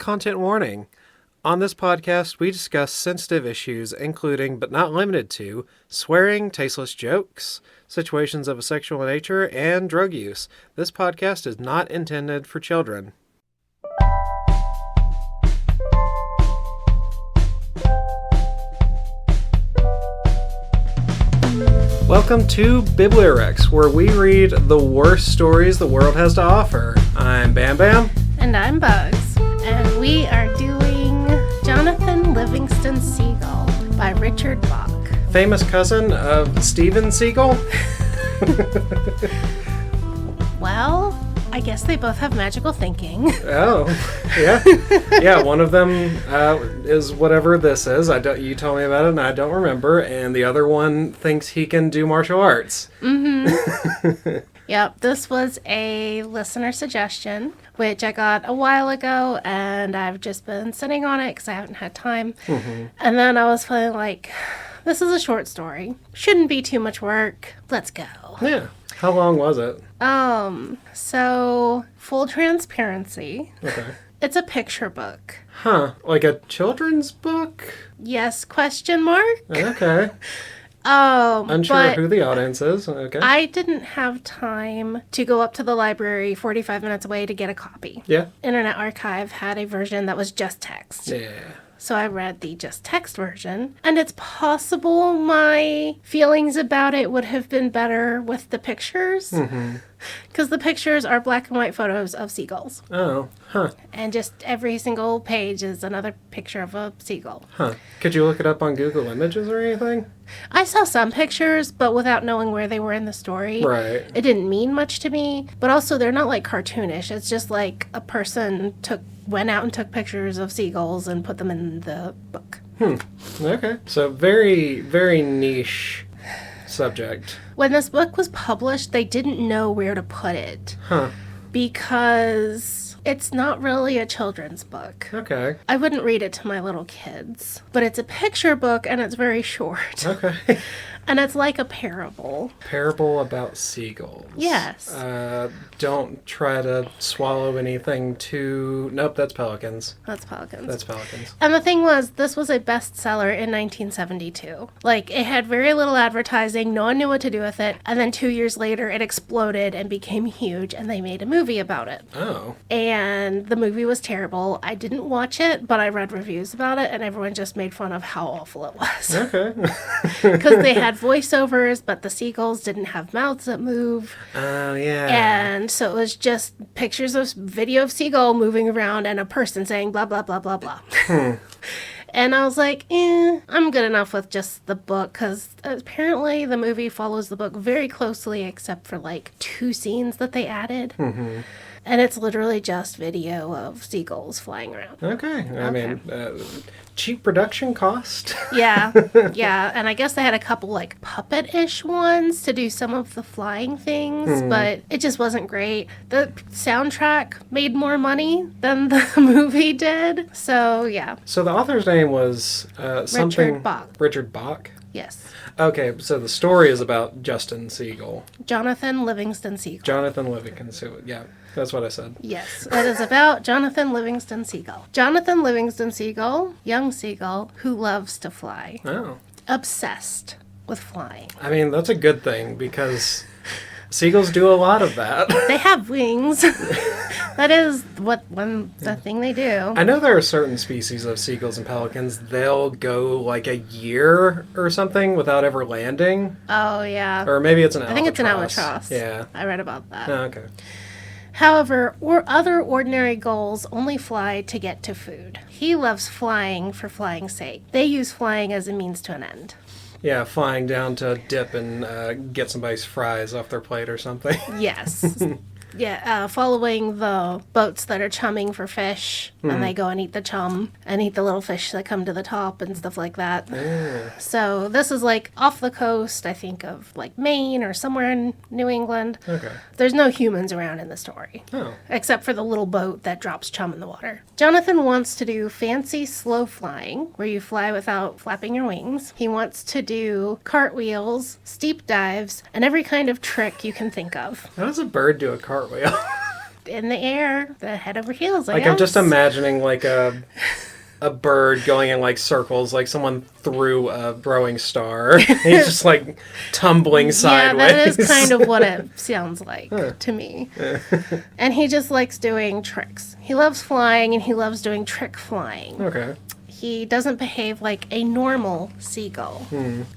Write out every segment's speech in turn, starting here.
Content warning. On this podcast, we discuss sensitive issues, including, but not limited to, swearing, tasteless jokes, situations of a sexual nature, and drug use. This podcast is not intended for children. Welcome to BiblioWrecks, where we read the worst stories the world has to offer. I'm Bam Bam. And I'm Bugs. And we are doing Johnathan, Livingston, Seagull by Richard Bach. Famous cousin of Steven Seagull? Well, I guess they both have magical thinking. Oh, yeah. Yeah, one of them is whatever this is. You told me about it and I don't remember. And the other one thinks he can do martial arts. Mm-hmm. Yep, this was a listener suggestion, which I got a while ago, and I've just been sitting on it because I haven't had time. Mm-hmm. And then I was feeling like, this is a short story. Shouldn't be too much work. Let's go. Yeah. How long was it? So, full transparency. Okay. It's a picture book. Huh. Like a children's book? Yes, question mark? Okay. Unsure who the audience is. Okay. I didn't have time to go up to the library 45 minutes away to get a copy. Yeah. Internet Archive had a version that was just text. Yeah. So I read the just text version, and it's possible my feelings about it would have been better with the pictures. Mm-hmm. Because the pictures are black and white photos of seagulls. Oh, huh. And just every single page is another picture of a seagull. Huh. Could you look it up on Google Images or anything? I saw some pictures, but without knowing where they were in the story. Right. It didn't mean much to me. But also, they're not like cartoonish. It's just like a person went out and took pictures of seagulls and put them in the book. Okay. So very, very niche subject. When this book was published, they didn't know where to put it. Huh. Because it's not really a children's book. Okay. I wouldn't read it to my little kids. But it's a picture book, and it's very short. Okay. And it's like a parable. Parable about seagulls. Yes. Don't try to swallow anything too... Nope, that's pelicans. That's pelicans. That's pelicans. And the thing was, this was a bestseller in 1972. Like, it had very little advertising, no one knew what to do with it, and then 2 years later, it exploded and became huge, and they made a movie about it. Oh. And the movie was terrible. I didn't watch it, but I read reviews about it, and everyone just made fun of how awful it was. Okay. Because they had voiceovers, but the seagulls didn't have mouths that move. Oh, yeah. And so it was just pictures of video of seagull moving around and a person saying blah, blah, blah, blah, blah. And I was like, I'm good enough with just the book, because apparently the movie follows the book very closely, except for like 2 scenes that they added. Mm-hmm. And it's literally just video of seagulls flying around. Okay. I mean, cheap production cost. Yeah. Yeah. And I guess they had a couple like puppet-ish ones to do some of the flying things, but it just wasn't great. The soundtrack made more money than the movie did. So, yeah. So the author's name was something... Richard Bach. Richard Bach? Yes. Okay, so the story is about Justin Seagull. Johnathan Livingston Seagull. Johnathan Livingston Seagull. Yeah, that's what I said. Yes, it is about Johnathan Livingston Seagull. Johnathan Livingston Seagull, young seagull who loves to fly. Oh. Obsessed with flying. I mean, that's a good thing, because seagulls do a lot of that. They have wings. That is the thing they do. I know there are certain species of seagulls and pelicans, they'll go like a year or something without ever landing. Oh, yeah. Or maybe it's an albatross. I think it's an albatross. Yeah. I read about that. Oh, okay. However, other ordinary gulls only fly to get to food. He loves flying for flying's sake. They use flying as a means to an end. Yeah, flying down to dip and get somebody's fries off their plate or something. Yes. Yeah, following the boats that are chumming for fish, and they go and eat the chum, and eat the little fish that come to the top and stuff like that. So this is like off the coast, I think, of like Maine or somewhere in New England. Okay. There's no humans around in the story. Oh. Except for the little boat that drops chum in the water. Johnathan wants to do fancy slow flying, where you fly without flapping your wings. He wants to do cartwheels, steep dives, and every kind of trick you can think of. How does a bird do a cartwheel? in the air, the head over heels, I Like, guess. I'm just imagining, like, a bird going in, like, circles, like someone threw a throwing star. He's just, like, tumbling sideways. Yeah, that is kind of what it sounds like to me. And he just likes doing tricks. He loves flying, and he loves doing trick flying. Okay. He doesn't behave like a normal seagull.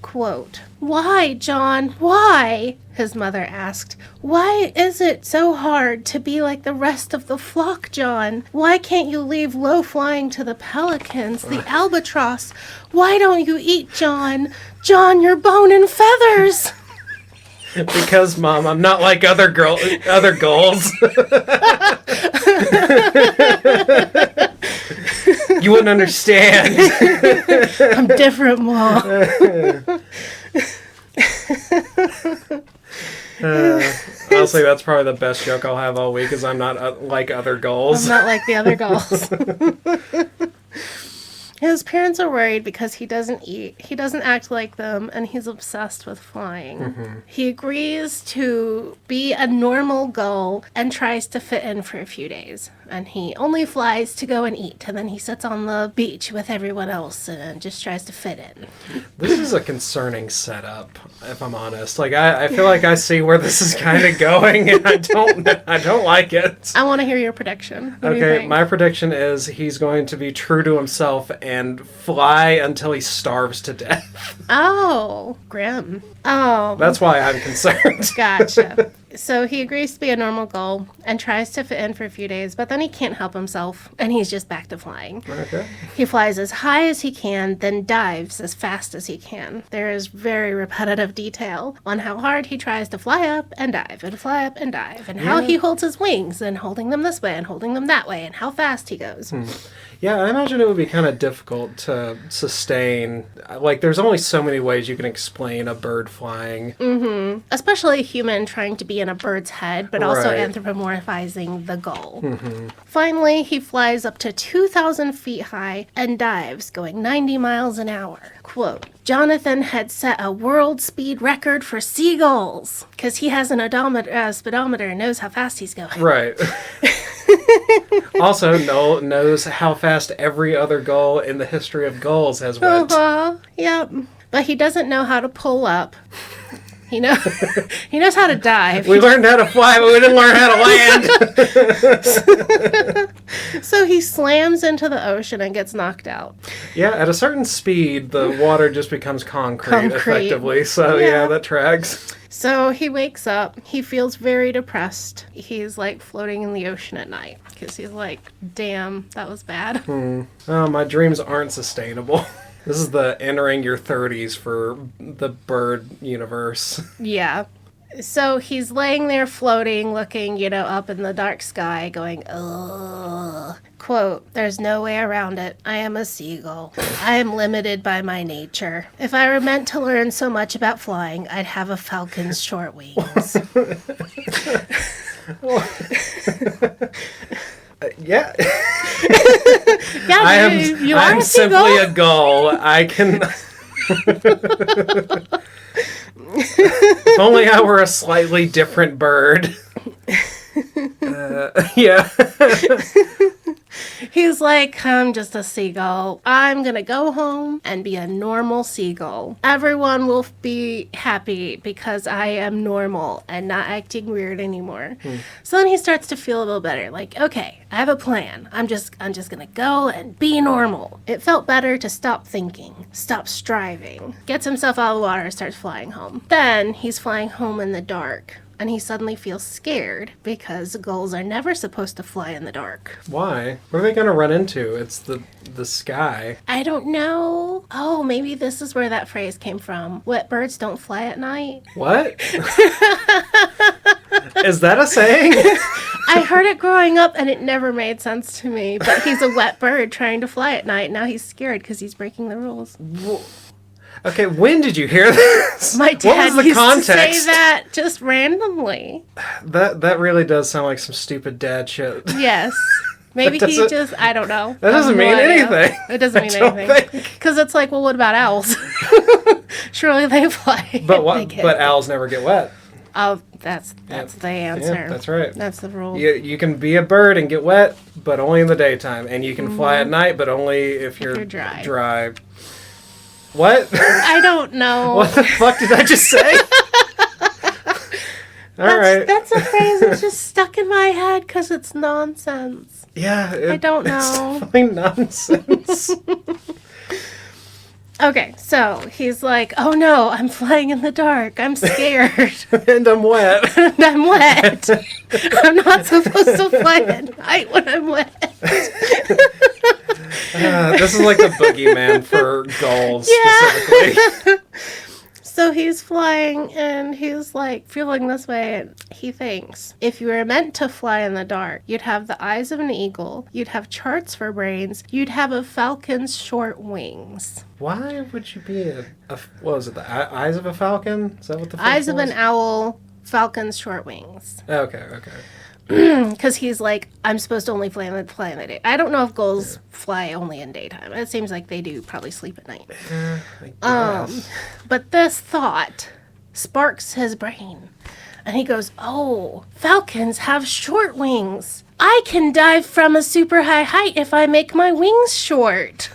Quote, "Why, John, why?" his mother asked. "Why is it so hard to be like the rest of the flock, John? Why can't you leave low flying to the pelicans, the albatross? Why don't you eat, John? John, you're bone and feathers." Because, Mom, I'm not like other gulls. You wouldn't understand. I'm different, Mom. Honestly, that's probably the best joke I'll have all week, is I'm not like other gulls. I'm not like the other gulls. His parents are worried because he doesn't eat, he doesn't act like them, and he's obsessed with flying. He agrees to be a normal gull and tries to fit in for a few days. And he only flies to go and eat, and then he sits on the beach with everyone else and just tries to fit in. This is a concerning setup, if I'm honest. Like, I feel like I see where this is kind of going, and I don't like it. I want to hear your prediction. What do you Okay, think? my prediction is he's going to be true to himself and fly until he starves to death. Oh, grim. Oh. That's why I'm concerned. Gotcha. So he agrees to be a normal gull and tries to fit in for a few days, but then he can't help himself, and he's just back to flying. Okay. He flies as high as he can, then dives as fast as he can. There is very repetitive detail on how hard he tries to fly up and dive, and fly up and dive, and how he holds his wings, and holding them this way and holding them that way, and how fast he goes. Yeah, I imagine it would be kind of difficult to sustain. Like, there's only so many ways you can explain a bird flying. Especially a human trying to be in a bird's head, but also Right. anthropomorphizing the gull. Finally, he flies up to 2,000 feet high and dives, going 90 miles an hour. Quote, "Johnathan had set a world speed record for seagulls, because he has an speedometer and knows how fast he's going." Right. Also, knows how fast every other gull in the history of gulls has went. Yep. But he doesn't know how to pull up. He knows how to dive. We learned how to fly, but we didn't learn how to land. So he slams into the ocean and gets knocked out. Yeah, at a certain speed, the water just becomes concrete. Effectively. So, yeah, that tracks. So he wakes up. He feels very depressed. He's like floating in the ocean at night because he's like, damn, that was bad. Oh, my dreams aren't sustainable. This is the entering your 30s for the bird universe. Yeah. So he's laying there floating, looking, up in the dark sky, going, ugh. Quote, "There's no way around it. I am a seagull. I am limited by my nature. If I were meant to learn so much about flying, I'd have a falcon's short wings." Yeah. Yeah, you are I'm a seagull. simply a gull. I can... If only I were a slightly different bird. Yeah. He's like, "I'm just a seagull. I'm gonna go home and be a normal seagull. Everyone will be happy because I am normal and not acting weird anymore." So then he starts to feel a little better. Like, okay, I have a plan. I'm just gonna go and be normal. It felt better to stop thinking, stop striving. Gets himself out of the water, starts flying home. Then he's flying home in the dark. And he suddenly feels scared because gulls are never supposed to fly in the dark. Why? What are they going to run into? It's the sky. I don't know. Oh, maybe this is where that phrase came from. Wet birds don't fly at night. What? Is that a saying? I heard it growing up and it never made sense to me. But he's a wet bird trying to fly at night. Now he's scared because he's breaking the rules. Okay, when did you hear this? My dad what was the used context? to say that just randomly. That really does sound like some stupid dad shit. Yes. Maybe he just, I don't know. That doesn't mean anything. It doesn't mean anything. Because it's like, well, what about owls? Surely they fly. But owls never get wet. Oh, that's the answer. Yeah, that's right. That's the rule. You can be a bird and get wet, but only in the daytime. And you can fly at night, but only if you're dry. What? I don't know. What the fuck did I just say? All right. That's a phrase that's just stuck in my head because it's nonsense. Yeah. I don't know. It's definitely nonsense. Okay, so he's like, oh no, I'm flying in the dark. I'm scared. And I'm wet. And I'm wet. I'm not supposed to fly at night when I'm wet. This is like the boogeyman for gulls, specifically. So he's flying and he's like feeling this way, and he thinks, if you were meant to fly in the dark, you'd have the eyes of an eagle, you'd have charts for brains, you'd have a falcon's short wings. Why would you be what was it, the eyes of a falcon? Is that what the Eyes was? of an owl, falcon's short wings. Okay. Because he's like, I'm supposed to only fly in the day. I don't know if gulls fly only in daytime. It seems like they do probably sleep at night. I guess. But this thought sparks his brain. And he goes, oh, falcons have short wings. I can dive from a super high height if I make my wings short.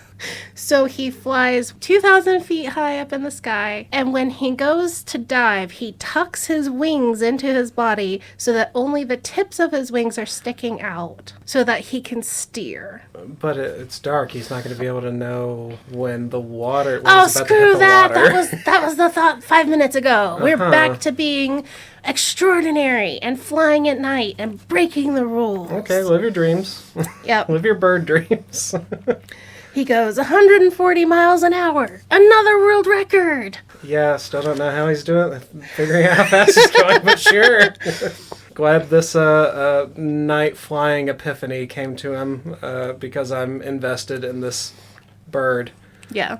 So he flies 2,000 feet high up in the sky, and when he goes to dive, he tucks his wings into his body so that only the tips of his wings are sticking out so that he can steer. But it's dark. He's not going to be able to know when the water... Oh, screw that! That was the thought 5 minutes ago. We're back to being extraordinary and flying at night and breaking the rules. Okay, live your dreams. Yep. Live your bird dreams. He goes 140 miles an hour. Another world record. Yeah, still don't know how he's doing it. Figuring out how fast he's going, but sure. Glad this night flying epiphany came to him because I'm invested in this bird. Yeah.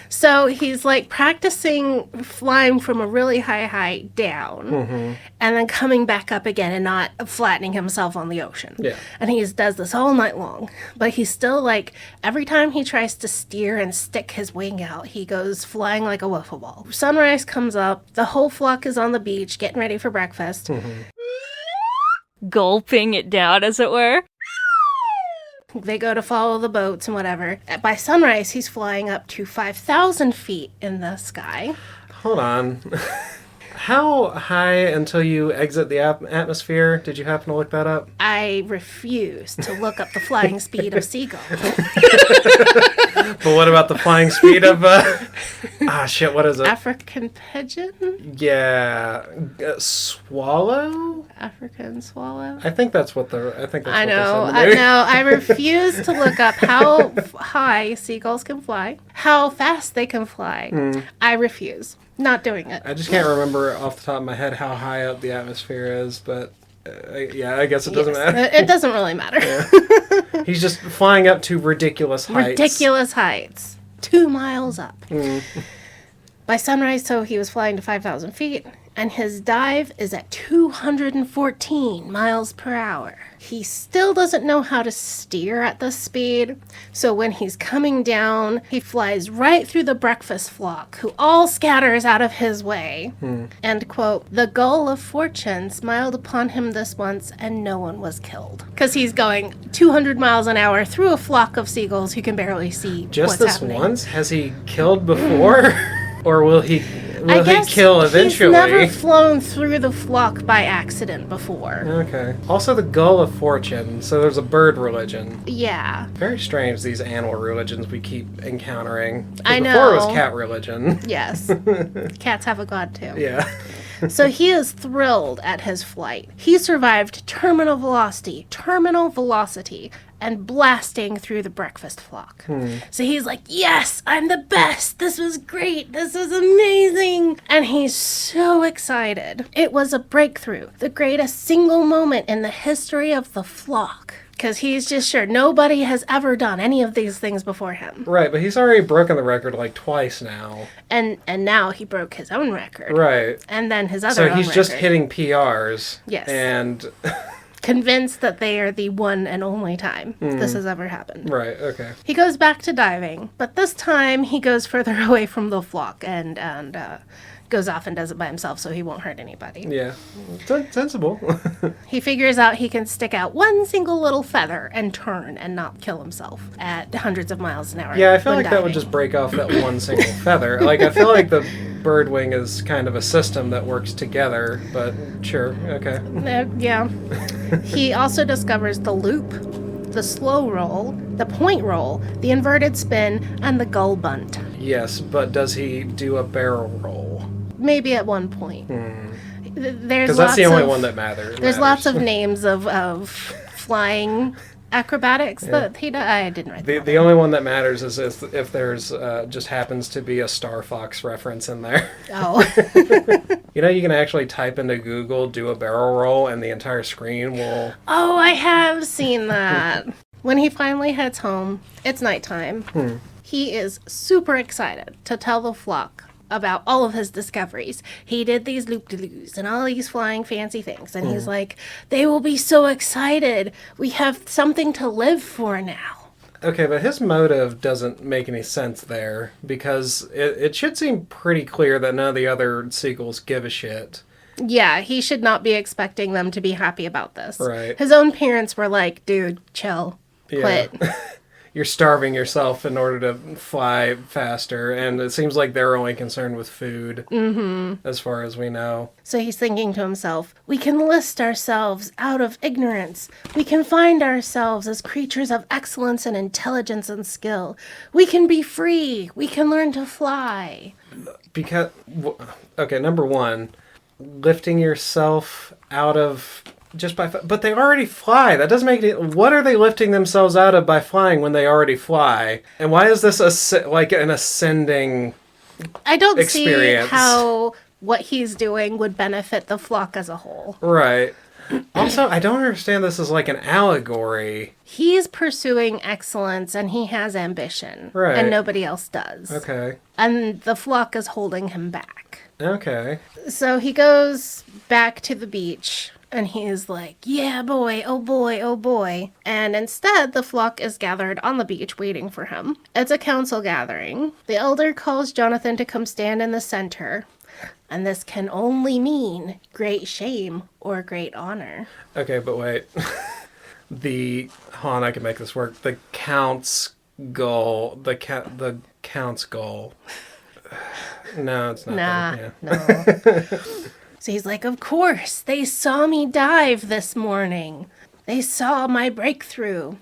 So he's like practicing flying from a really high height down and then coming back up again and not flattening himself on the ocean. Yeah. And he does this all night long. But he's still like, every time he tries to steer and stick his wing out, he goes flying like a wiffle ball. Sunrise comes up. The whole flock is on the beach getting ready for breakfast. Gulping it down, as it were. They go to follow the boats and whatever. By sunrise, he's flying up to 5,000 feet in the sky. Hold on. How high until you exit the atmosphere? Did you happen to look that up? I refuse to look up the flying speed of Seagull. But what about the flying speed of... what is it? African pigeon? Yeah. Swallow? African swallow? I think that's what they're... I know. I refuse to look up how high seagulls can fly, how fast they can fly. I refuse. Not doing it. I just can't remember off the top of my head how high up the atmosphere is, but I guess it doesn't matter. It doesn't really matter. Yeah. He's just flying up to ridiculous heights. Ridiculous heights. 2 miles up. By sunrise, so he was flying to 5,000 feet, and his dive is at 214 miles per hour. He still doesn't know how to steer at this speed, so when he's coming down, he flies right through the breakfast flock, who all scatters out of his way. And, quote, the gull of fortune smiled upon him this once, and no one was killed. Because he's going 200 miles an hour through a flock of seagulls who can barely see just what's this happening. Once? Has he killed before? Or will he kill eventually? He's never flown through the flock by accident before. Okay. Also the gull of fortune, so there's a bird religion. Yeah. Very strange, these animal religions we keep encountering. I know. Before it was cat religion. Yes. Cats have a god too. Yeah. So he is thrilled at his flight. He survived terminal velocity, and blasting through the breakfast flock. So he's like, yes, I'm the best. This was great. This was amazing. And he's so excited. It was a breakthrough, the greatest single moment in the history of the flock. Because he's just sure nobody has ever done any of these things before him. Right, but he's already broken the record like twice now. And now he broke his own record. Right. And then his other So own he's record. just hitting PRs. Yes. And... convinced that they are the one and only time this has ever happened. Right, okay. He goes back to diving, but this time he goes further away from the flock and goes off and does it by himself so he won't hurt anybody. Yeah. Sensible. He figures out he can stick out one single little feather and turn and not kill himself at hundreds of miles an hour. Yeah, I feel like when that would diving. just break off that one single feather. Like, I feel like the bird wing is kind of a system that works together, but sure, okay. Yeah. He also discovers the loop, the slow roll, the point roll, the inverted spin, and the gull bunt. Yes, but does he do a barrel roll? Maybe at one point. Because that's the only one that matters. There's lots of names of flying acrobatics that he does. I didn't write that. The only one that matters is if there's just happens to be a Star Fox reference in there. Oh. You know, you can actually type into Google, do a barrel roll, and the entire screen will... Oh, I have seen that. When he finally heads home, it's nighttime. He is super excited to tell the flock about all of his discoveries. He did these loop-de-loos and all these flying fancy things. And he's like, they will be so excited. We have something to live for now. Okay, but his motive doesn't make any sense there, because it should seem pretty clear that none of the other seagulls give a shit. Yeah, he should not be expecting them to be happy about this. Right. His own parents were like, dude, chill. Yeah. Quit. You're starving yourself in order to fly faster, and it seems like they're only concerned with food, as far as we know. So he's thinking to himself, we can list ourselves out of ignorance. We can find ourselves as creatures of excellence and intelligence and skill. We can be free. We can learn to fly. Because, okay, number one, lifting yourself out of... But they already fly. That doesn't make any... What are they lifting themselves out of by flying when they already fly? And why is this like an ascending I don't experience? see how what he's doing would benefit the flock as a whole. Right. Also, I don't understand this as like an allegory. He's pursuing excellence and he has ambition. Right. And nobody else does. Okay. And the flock is holding him back. Okay. So he goes back to the beach. And he is like, yeah, boy, oh boy, oh boy. And instead, the flock is gathered on the beach waiting for him. It's a council gathering. The elder calls Johnathan to come stand in the center. And this can only mean great shame or great honor. Okay, but wait. Hold on, I can make this work. The count's goal. The count's goal. No, it's not. Nah, Yeah. no. So he's like, of course, they saw me dive this morning. They saw my breakthrough.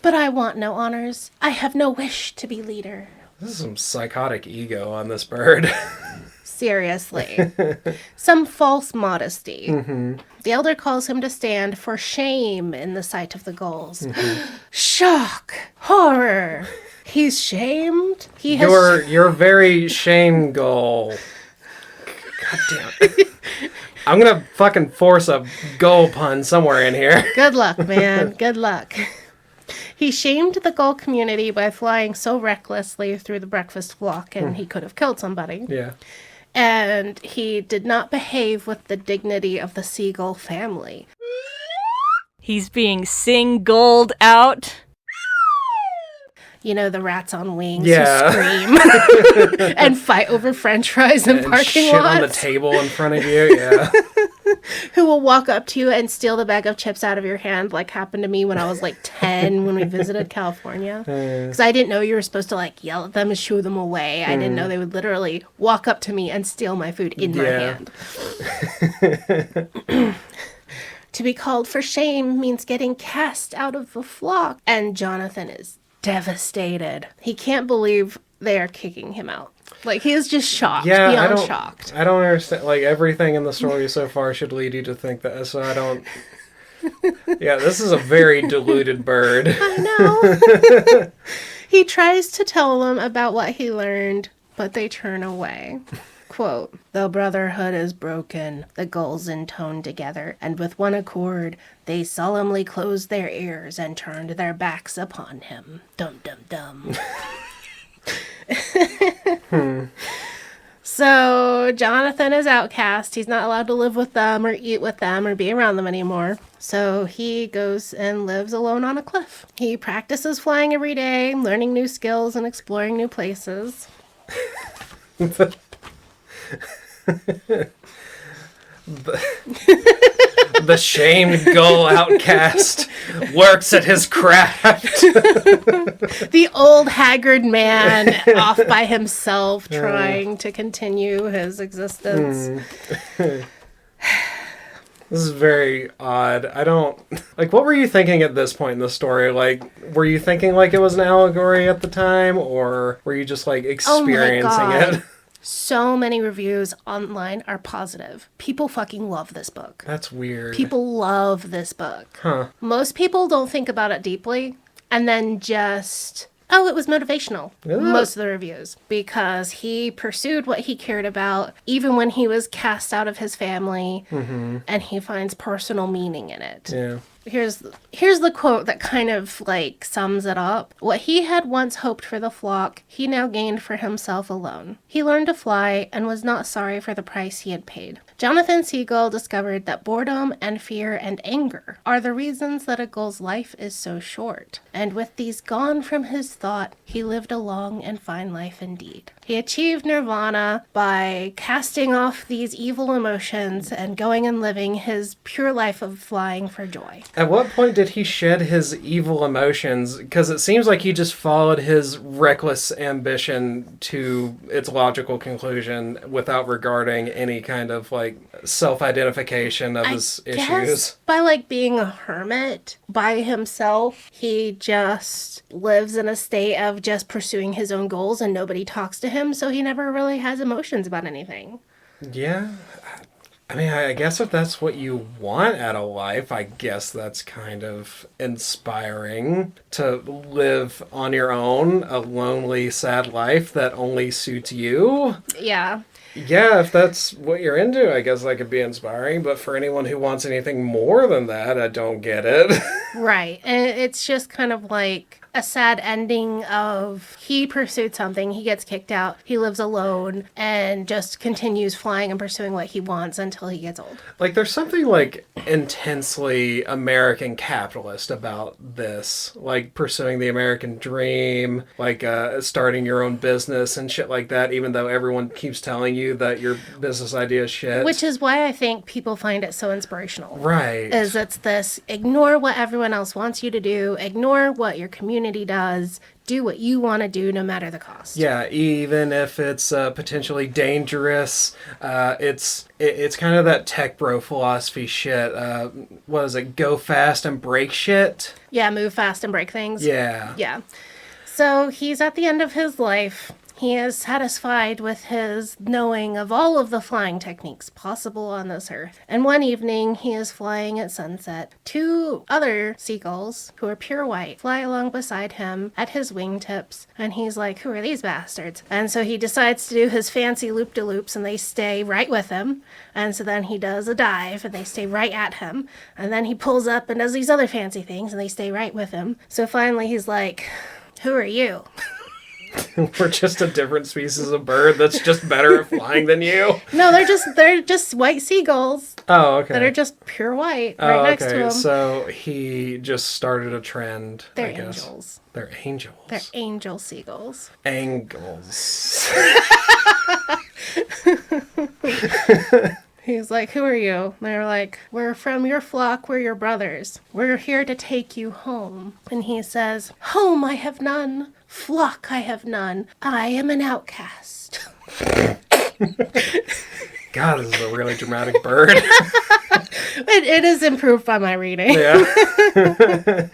But I want no honors. I have no wish to be leader. This is some psychotic ego on this bird. Seriously. Some false modesty. The elder calls him to stand for shame in the sight of the gulls. Shock. Horror. He's shamed. He has... You're very shame gull. God damn it. I'm gonna fucking force a gull pun somewhere in here. Good luck, man. Good luck. He shamed the gull community by flying so recklessly through the breakfast flock, and he could have killed somebody. Yeah. And he did not behave with the dignity of the Seagull family. He's being sing-gulled out. You know, the rats on wings Yeah. who scream and fight over french fries in And parking shit lots. on the table in front of you. Yeah. Who will walk up to you and steal the bag of chips out of your hand, like happened to me when I was like 10 when we visited California. Because I didn't know you were supposed to like yell at them and shoo them away. I didn't know they would literally walk up to me and steal my food in my hand. To be called for shame means getting cast out of the flock. And Johnathan is devastated. He can't believe they are kicking him out. Like, he is just shocked, Yeah, beyond shocked. I don't understand. Like, everything in the story so far should lead you to think that, so I don't... Yeah, this is a very deluded bird. I know. He tries to tell them about what he learned, but they turn away. Quote, the brotherhood is broken, the gulls intoned together, and with one accord, they solemnly closed their ears and turned their backs upon him. Dum, dum, dum. So, Johnathan is outcast. He's not allowed to live with them or eat with them or be around them anymore. So, he goes and lives alone on a cliff. He practices flying every day, learning new skills and exploring new places. The shamed gull outcast works at his craft. The old haggard man off by himself trying to continue his existence. This is very odd. I don't... Like, what were you thinking at this point in the story? Like, were you thinking like it was an allegory at the time? Or were you just, like, experiencing it? So many reviews online are positive. People fucking love this book. That's weird. People love this book. Huh. Most people don't think about it deeply and then just, oh, it was motivational. Most of the reviews. Because he pursued what he cared about even when he was cast out of his family, and he finds personal meaning in it. Yeah. Here's the quote that kind of like sums it up. What he had once hoped for the flock, he now gained for himself alone. He learned to fly and was not sorry for the price he had paid. Johnathan Seagull discovered that boredom and fear and anger are the reasons that a gull's life is so short. And with these gone from his thought, he lived a long and fine life indeed. He achieved nirvana by casting off these evil emotions and going and living his pure life of flying for joy. At what point did he shed his evil emotions? Because it seems like he just followed his reckless ambition to its logical conclusion without regarding any kind of, like, self-identification of his issues. By, like, being a hermit by himself, he just lives in a state of just pursuing his own goals and nobody talks to him, so he never really has emotions about anything. Yeah. I mean, I guess if that's what you want out of life, I guess that's kind of inspiring to live on your own, a lonely, sad life that only suits you. Yeah. Yeah, if that's what you're into, I guess that could be inspiring. But for anyone who wants anything more than that, I don't get it. Right. And it's just kind of like a sad ending of he pursued something, he gets kicked out, he lives alone, and just continues flying and pursuing what he wants until he gets old. Like, there's something, like, intensely American capitalist about this. Like, pursuing the American dream, like, starting your own business and shit like that, even though everyone keeps telling you that your business idea is shit. Which is why I think people find it so inspirational. Right. Is it's this, ignore what everyone else wants you to do, ignore what your community does, do what you want to do no matter the cost. Yeah, even if it's potentially dangerous, it's kind of that tech bro philosophy shit. What is it? Go fast and break shit? Yeah, move fast and break things. Yeah. Yeah. So he's at the end of his life. He is satisfied with his knowing of all of the flying techniques possible on this earth. And one evening, he is flying at sunset. Two other seagulls, who are pure white, fly along beside him at his wingtips. And he's like, who are these bastards? And so he decides to do his fancy loop-de-loops, and they stay right with him. And so then he does a dive, and they stay right at him. And then he pulls up and does these other fancy things, and they stay right with him. So finally, he's like, who are you? We're just a different species of bird that's just better at flying than you. No, they're just white seagulls. Oh, okay. That are just pure white right next to him. So he just started a trend. They're I guess. angels. They're angels. They're angel seagulls. Angles. He's like, who are you? And they're like, we're from your flock, we're your brothers. We're here to take you home. And he says, home I have none, flock I have none. I am an outcast. God, this is a really dramatic bird. It is improved by my reading. Yeah.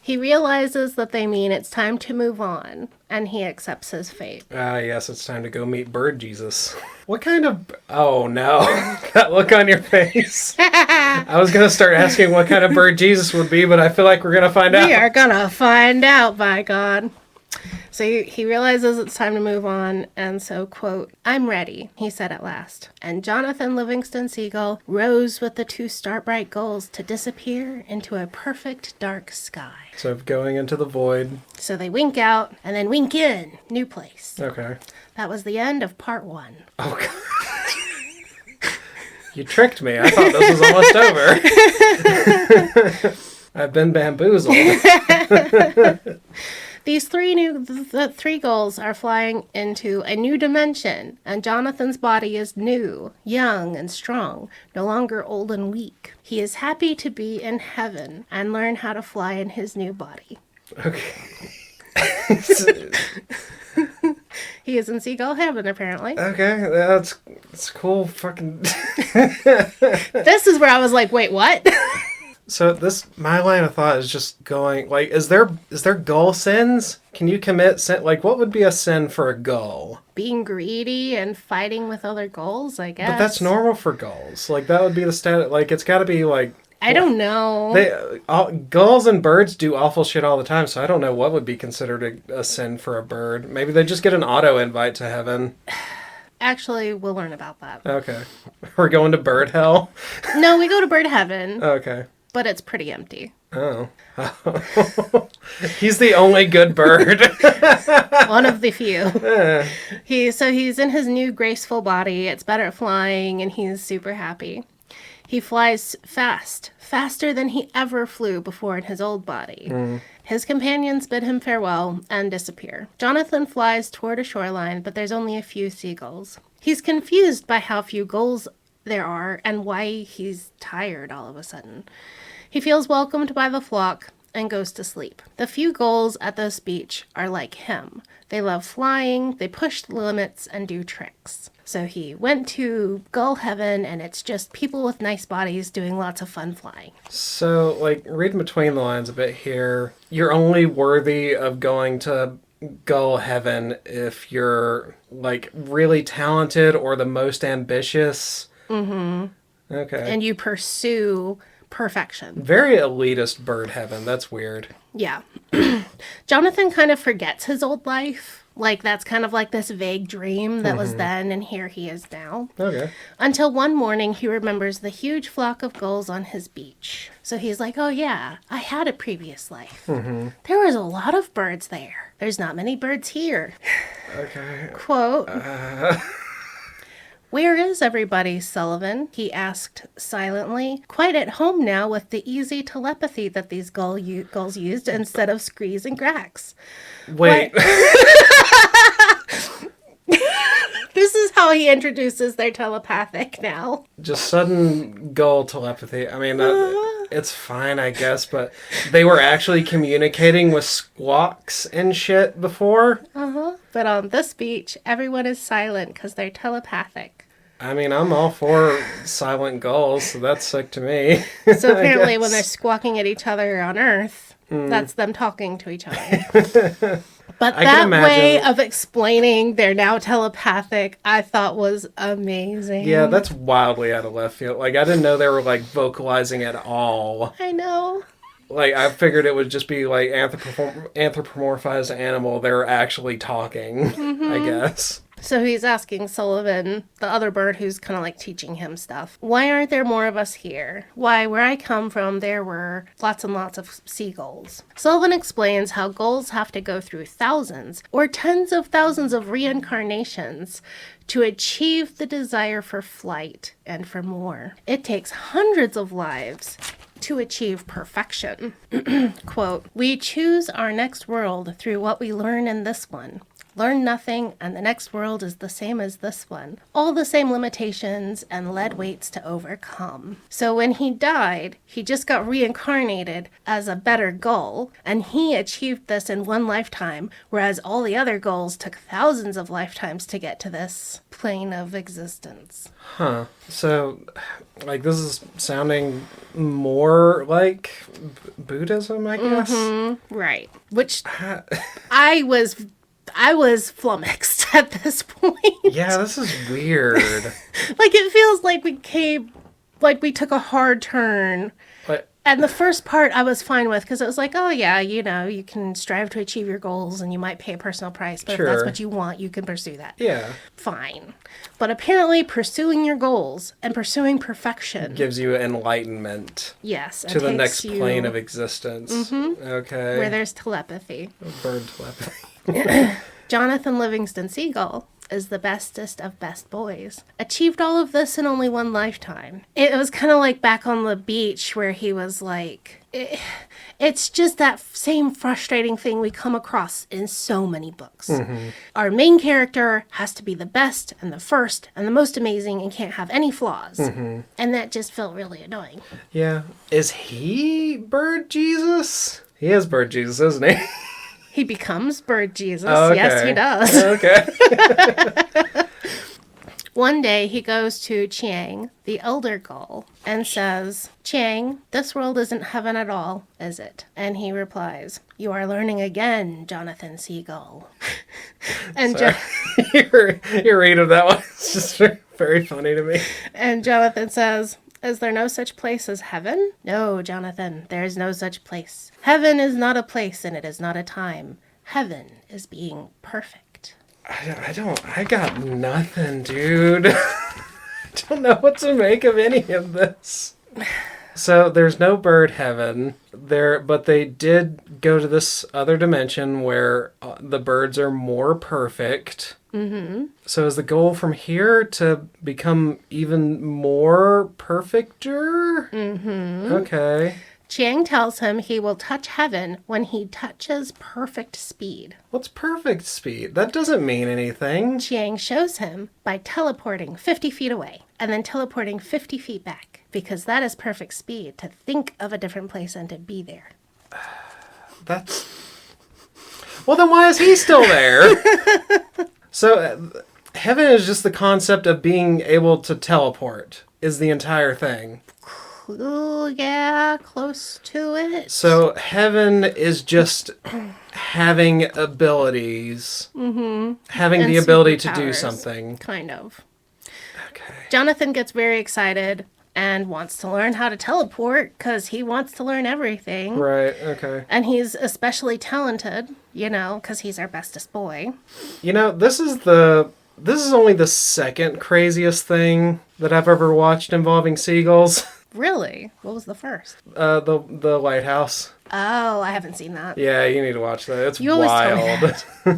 He realizes that they mean it's time to move on, and he accepts his fate. Yes, it's time to go meet Bird Jesus. What kind of... Oh, no. That look on your face. I was going to start asking what kind of bird Jesus would be, but I feel like we're going to find out. We are going to find out, by God. So he realizes it's time to move on, and so, quote, I'm ready, he said at last. And Johnathan Livingston Seagull rose with the two star-bright gulls to disappear into a perfect dark sky. So going into the void. So they wink out, and then wink in. New place. Okay. That was the end of part 1. Oh, God. You tricked me. I thought this was almost over. I've been bamboozled. The three gulls are flying into a new dimension, and Jonathan's body is new, young, and strong, no longer old and weak. He is happy to be in heaven and learn how to fly in his new body. Okay. He is in Seagull heaven, apparently. Okay, that's cool. Fucking. This is where I was like, wait, what? So my line of thought is just going, like, is there gull sins? Can you commit sin? Like, what would be a sin for a gull? Being greedy and fighting with other gulls, I guess. But that's normal for gulls. Like, that would be the stat. Like, it's got to be like. I don't know. Gulls and birds do awful shit all the time, so I don't know what would be considered a sin for a bird. Maybe they just get an auto invite to heaven. Actually, we'll learn about that. Okay. We're going to bird hell? No, we go to bird heaven. Okay. But it's pretty empty. Oh. He's the only good bird. One of the few. He's in his new graceful body. It's better at flying, and he's super happy. He flies fast, faster than he ever flew before in his old body. His companions bid him farewell and disappear. Johnathan flies toward a shoreline, but there's only a few seagulls. He's confused by how few gulls there are and why he's tired all of a sudden. He feels welcomed by the flock and goes to sleep. The few gulls at this beach are like him. They love flying, they push the limits, and do tricks. So he went to gull heaven, and it's just people with nice bodies doing lots of fun flying. So, like, reading between the lines a bit here, you're only worthy of going to gull heaven if you're, like, really talented or the most ambitious. Mm-hmm. Okay. And you pursue perfection. Very elitist bird heaven. That's weird. Yeah. Johnathan kind of forgets his old life. Like, that's kind of like this vague dream that was then, and here he is now. Okay. Until one morning, he remembers the huge flock of gulls on his beach. So he's like, oh yeah, I had a previous life. There was a lot of birds there. There's not many birds here. Okay. Quote, where is everybody, Sullivan? He asked silently, quite at home now with the easy telepathy that these gulls used instead of screes and gracks. Wait. This is how he introduces their telepathic now. Just sudden gull telepathy. I mean, it's fine, I guess, but they were actually communicating with squawks and shit before. But on this beach, everyone is silent because they're telepathic. I mean, I'm all for silent gulls, so that's sick to me. So apparently when they're squawking at each other on Earth, that's them talking to each other. But that way of explaining they're now telepathic, I thought was amazing. Yeah, that's wildly out of left field. Like, I didn't know they were, like, vocalizing at all. I know. Like, I figured it would just be, like, anthropomorphized animal. They're actually talking, I guess. So he's asking Sullivan, the other bird who's kind of like teaching him stuff, why aren't there more of us here? Why, where I come from, there were lots and lots of seagulls. Sullivan explains how gulls have to go through thousands or tens of thousands of reincarnations to achieve the desire for flight and for more. It takes hundreds of lives to achieve perfection. Quote, we choose our next world through what we learn in this one. Learn nothing, and the next world is the same as this one. All the same limitations and lead weights to overcome. So when he died, he just got reincarnated as a better gull, and he achieved this in one lifetime, whereas all the other gulls took thousands of lifetimes to get to this plane of existence. Huh. So, like, this is sounding more like Buddhism, I guess? Mm-hmm. Right. Which I was flummoxed at this point. Yeah, this is weird. Like, it feels like we took a hard turn. But, And the first part I was fine with, because it was like, oh yeah, you know, you can strive to achieve your goals and you might pay a personal price, but sure. if that's what you want, you can pursue that. Yeah. Fine. But apparently pursuing your goals and pursuing perfection gives you enlightenment. Yes. To the next plane of existence. Mm-hmm. Okay. Where there's telepathy. Bird telepathy. Johnathan Livingston Seagull is the bestest of best boys. Achieved all of this in only one lifetime. It was kind of like back on the beach where he was like, it's just that same frustrating thing we come across in so many books. Our main character has to be the best and the first and the most amazing and can't have any flaws. And that just felt really annoying. Yeah. Is he Bird Jesus? He is Bird Jesus, isn't he? He becomes Bird Jesus. Oh, okay. Yes, he does. Okay. One day he goes to Chiang, the elder gull, and says, Chiang, this world isn't heaven at all, is it? And he replies, you are learning again, Johnathan Seagull. And your read of that one is just very funny to me. And Johnathan says, is there no such place as heaven? No, Johnathan, there is no such place. Heaven is not a place and it is not a time. Heaven is being perfect. I got nothing, dude. I don't know what to make of any of this. So there's no bird heaven there, but they did go to this other dimension where the birds are more perfect. So is the goal from here to become even more perfecter? Okay. Chiang tells him he will touch heaven when he touches perfect speed. What's perfect speed? That doesn't mean anything. Chiang shows him by teleporting 50 feet away and then teleporting 50 feet back, because that is perfect speed, to think of a different place and to be there. That's... Well, then why is he still there? So, heaven is just the concept of being able to teleport, is the entire thing. Ooh, yeah, close to it. So heaven is just having abilities. Having And the ability to do superpowers, something. Kind of. Okay. Johnathan gets very excited and wants to learn how to teleport because he wants to learn everything. Right, okay. And he's especially talented, because he's our bestest boy. This is only the second craziest thing that I've ever watched involving seagulls. Really? What was the first? The lighthouse. Oh, I haven't seen that. Yeah, you need to watch that. It's You always tell me wild.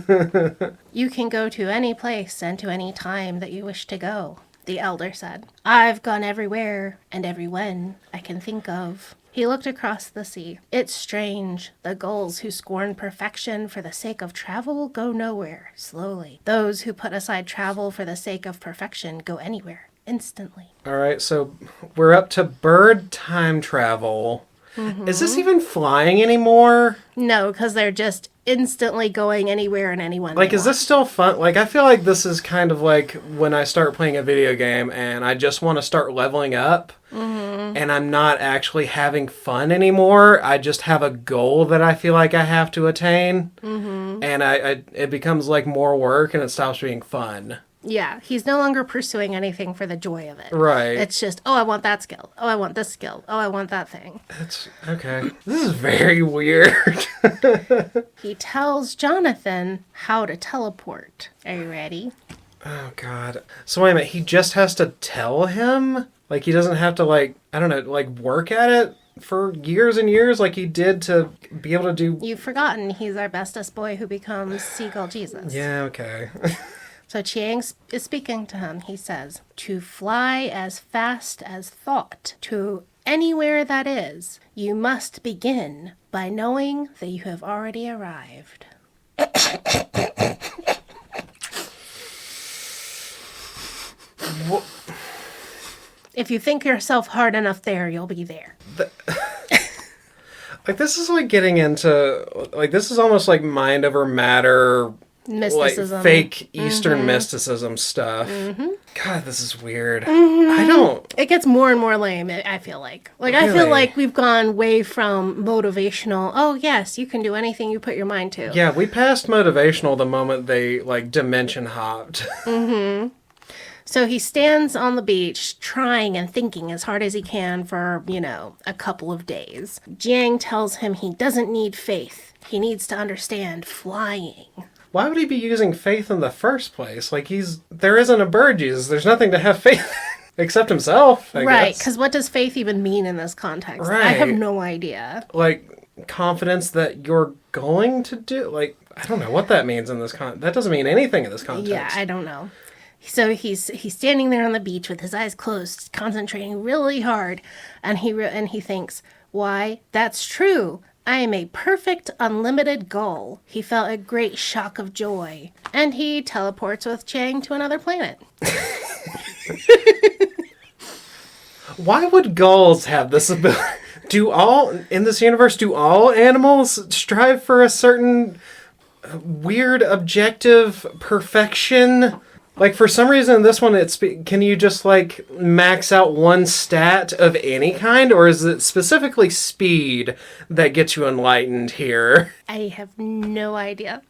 that. You can go to any place and to any time that you wish to go, the elder said. I've gone everywhere and every when I can think of. He looked across the sea. It's strange. The gulls who scorn perfection for the sake of travel go nowhere, slowly. Those who put aside travel for the sake of perfection go anywhere, instantly. All right, so we're up to bird time travel. Is this even flying anymore? No, because they're just instantly going anywhere and anyone. Like, is this still fun? Like, I feel like this is kind of like when I start playing a video game and I just want to start leveling up and I'm not actually having fun anymore. I just have a goal that I feel like I have to attain. And it becomes like more work and it stops being fun. Yeah, he's no longer pursuing anything for the joy of it. Right. It's just, oh, I want that skill. Oh, I want this skill. Oh, I want that thing. It's okay. This is very weird. He tells Johnathan how to teleport. Are you ready? Oh, God. So wait a minute. He just has to tell him? Like, he doesn't have to, like, I don't know, like, work at it for years and years like he did to be able to do... You've forgotten he's our bestest boy who becomes Seagull Jesus. Yeah, okay. So Chiang is speaking to him. He says, to fly as fast as thought to anywhere that is, you must begin by knowing that you have already arrived. If you think yourself hard enough there, you'll be there. Like, this is like getting into, like, this is almost like mind over matter... Mysticism. Like fake Eastern mysticism stuff. God, this is weird. I don't... It gets more and more lame, I feel like. Like, I feel Really? like we've gone way from motivational, oh, yes, you can do anything you put your mind to. Yeah, we passed motivational the moment they, like, dimension hopped. So he stands on the beach, trying and thinking as hard as he can for, a couple of days. Jiang tells him he doesn't need faith. He needs to understand flying. Why would he be using faith in the first place? Like, there isn't a bird Jesus. There's nothing to have faith in, except himself, I Right, guess. because what does faith even mean in this context? Right. I have no idea. Like, confidence that you're going to do. Like, I don't know what that means in this that doesn't mean anything in this context. Yeah, I don't know. So he's standing there on the beach with his eyes closed, concentrating really hard, and he thinks, "Why, that's true. I am a perfect, unlimited gull." He felt a great shock of joy, and he teleports with Chang to another planet. Why would gulls have this ability? In this universe, do all animals strive for a certain weird objective perfection? Like, for some reason in this one, can you just, like, max out one stat of any kind? Or is it specifically speed that gets you enlightened here? I have no idea.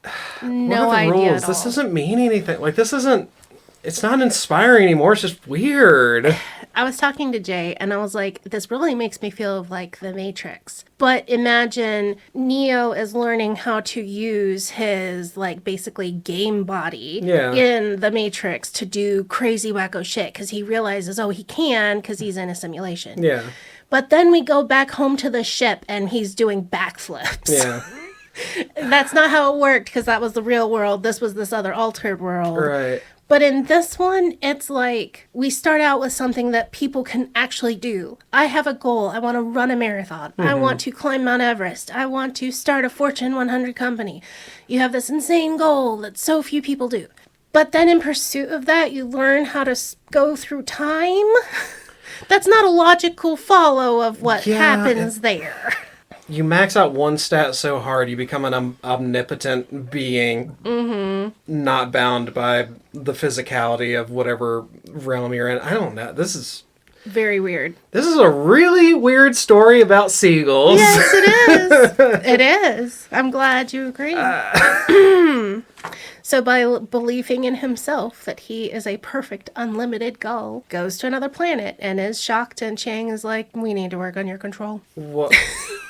No idea at all. This doesn't mean anything. Like, it's not inspiring anymore. It's just weird. I was talking to Jay, and I was like, this really makes me feel like The Matrix. But imagine Neo is learning how to use his, like, basically game body in The Matrix to do crazy wacko shit, because he realizes, he can, because he's in a simulation. Yeah. But then we go back home to the ship, and he's doing backflips. Yeah. That's not how it worked, because that was the real world. This was this other altered world. Right. But in this one, it's like we start out with something that people can actually do. I have a goal. I want to run a marathon. I want to climb Mount Everest. I want to start a Fortune 100 company. You have this insane goal that so few people do. But then in pursuit of that, you learn how to go through time. That's not a logical follow of what happens there. You max out one stat so hard, you become an omnipotent being, not bound by the physicality of whatever realm you're in. I don't know. This is very weird. This is a really weird story about seagulls. Yes, it is. It is. I'm glad you agree. So by believing in himself that he is a perfect, unlimited gull, goes to another planet and is shocked, and Chang is like, we need to work on your control. What?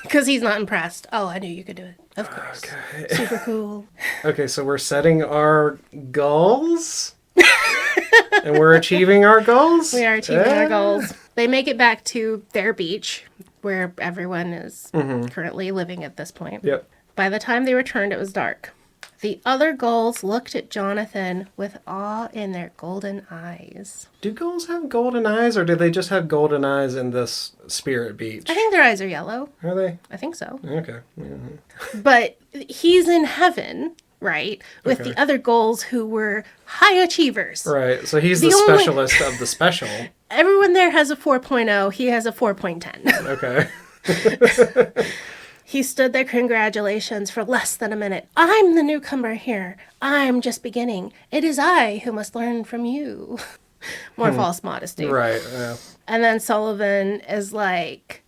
Because he's not impressed. Oh, I knew you could do it. Of course. Okay. Super cool. Okay, so we're setting our goals? And we're achieving our goals? We are achieving our goals. They make it back to their beach, where everyone is currently living at this point. Yep. By the time they returned, it was dark. The other gulls looked at Johnathan with awe in their golden eyes. Do gulls have golden eyes, or do they just have golden eyes in this spirit beach? I think their eyes are yellow. Are they? I think so. Okay. Mm-hmm. But he's in heaven, right? With the other gulls who were high achievers. Right. So he's the specialist of the special. Everyone there has a 4.0. He has a 4.10. Okay. He stood there, congratulations, for less than a minute. I'm the newcomer here. I'm just beginning. It is I who must learn from you. More false modesty. Right, yeah. And then Sullivan is like,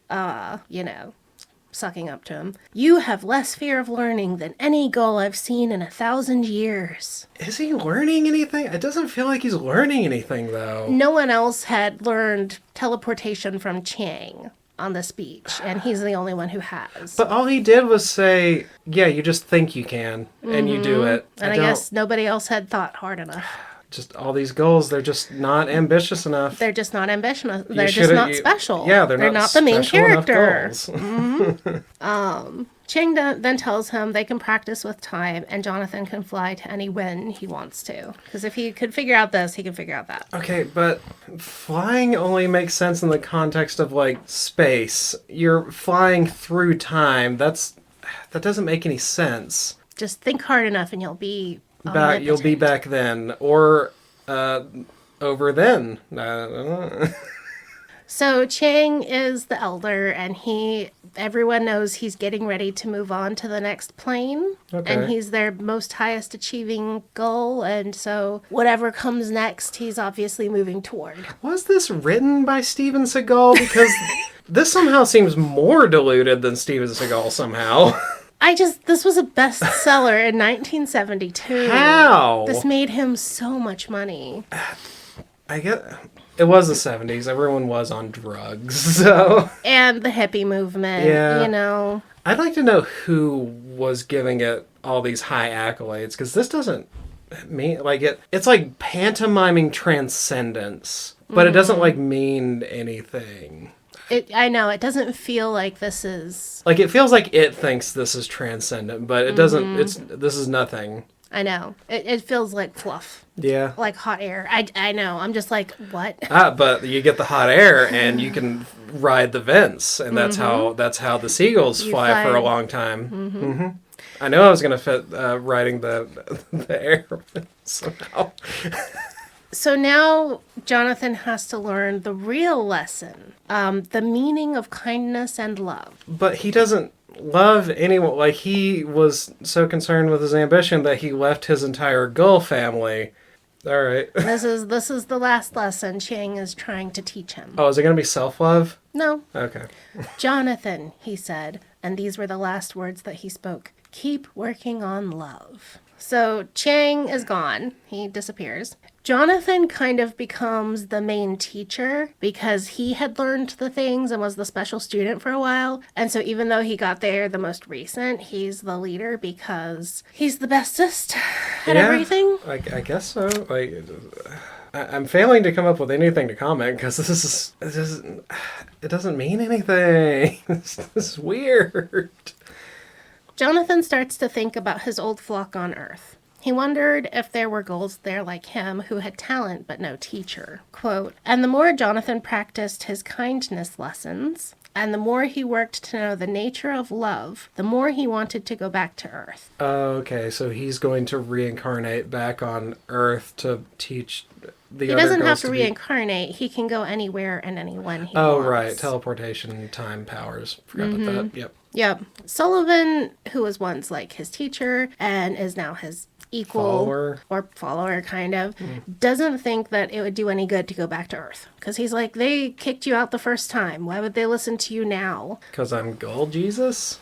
sucking up to him. You have less fear of learning than any gull I've seen in 1,000 years. Is he learning anything? It doesn't feel like he's learning anything, though. No one else had learned teleportation from Chang on this beach, and he's the only one who has. But all he did was say, yeah, you just think you can, and you do it. And I guess nobody else had thought hard enough. Just all these goals, they're just not ambitious enough. They're just not ambitious. They're just not special. Yeah, they're not the main character. Mm-hmm. Chang then tells him they can practice with time, and Johnathan can fly to any wind he wants to. Because if he could figure out this, he can figure out that. Okay, but flying only makes sense in the context of, like, space. You're flying through time. That doesn't make any sense. Just think hard enough, and you'll be back. You'll be back then, or over then. So Chang is the elder, and everyone knows he's getting ready to move on to the next plane. Okay. And he's their most highest achieving goal, and so whatever comes next, he's obviously moving toward. Was this written by Steven Seagull? Because this somehow seems more diluted than Steven Seagull somehow. This was a bestseller in 1972. How? This made him so much money. I get... It was the 70s. Everyone was on drugs, so... And the hippie movement, I'd like to know who was giving it all these high accolades, because this doesn't mean... It's like pantomiming transcendence, but it doesn't, mean anything. I know, it doesn't feel like this is... Like, it feels like it thinks this is transcendent, but it doesn't. This is nothing. I know. It feels like fluff. Yeah. Like hot air. I know. I'm just like, what? But you get the hot air and you can ride the vents, and that's how the seagulls fly for a long time. I know I was going to fit riding the air somehow. So now Johnathan has to learn the real lesson, the meaning of kindness and love. But he doesn't love anyone. Like, he was so concerned with his ambition that he left his entire Gull family. All right. This is the last lesson Chang is trying to teach him. Oh, is it going to be self-love? No. Okay. Johnathan, he said, and these were the last words that he spoke, keep working on love. So Chang is gone. He disappears. Johnathan kind of becomes the main teacher because he had learned the things and was the special student for a while. And so even though he got there the most recent, he's the leader because he's the bestest at everything. I guess so. Like, I'm failing to come up with anything to comment because it doesn't mean anything. This is weird. Johnathan starts to think about his old flock on Earth. He wondered if there were gulls there like him who had talent but no teacher. Quote, and the more Johnathan practiced his kindness lessons, and the more he worked to know the nature of love, the more he wanted to go back to Earth. Okay, so he's going to reincarnate back on Earth to teach the other He doesn't have gulls to reincarnate. He can go anywhere and anyone he wants. Oh, right. Teleportation, time powers. Forgot about that. Yep. Yep. Sullivan, who was once like his teacher and is now his equal or follower kind of, doesn't think that it would do any good to go back to Earth. Because he's like, they kicked you out the first time. Why would they listen to you now? Because I'm Gull Jesus?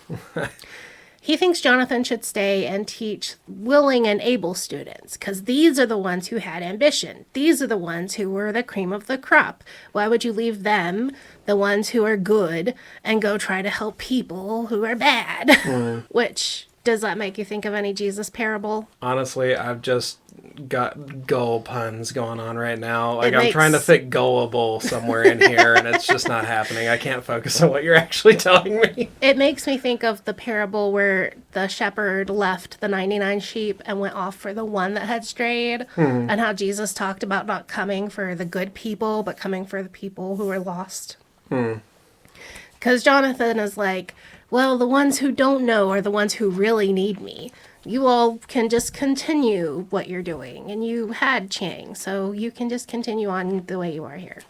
He thinks Johnathan should stay and teach willing and able students, because these are the ones who had ambition. These are the ones who were the cream of the crop. Why would you leave them, the ones who are good, and go try to help people who are bad? Which, does that make you think of any Jesus parable? Honestly, I've just got gull puns going on right now. Like, I'm trying to fit gullible somewhere in here, and it's just not happening. I can't focus on what you're actually telling me. It makes me think of the parable where the shepherd left the 99 sheep and went off for the one that had strayed, and how Jesus talked about not coming for the good people, but coming for the people who were lost. Because Johnathan is like, well, the ones who don't know are the ones who really need me. You all can just continue what you're doing, and you had Chang, so you can just continue on the way you are here.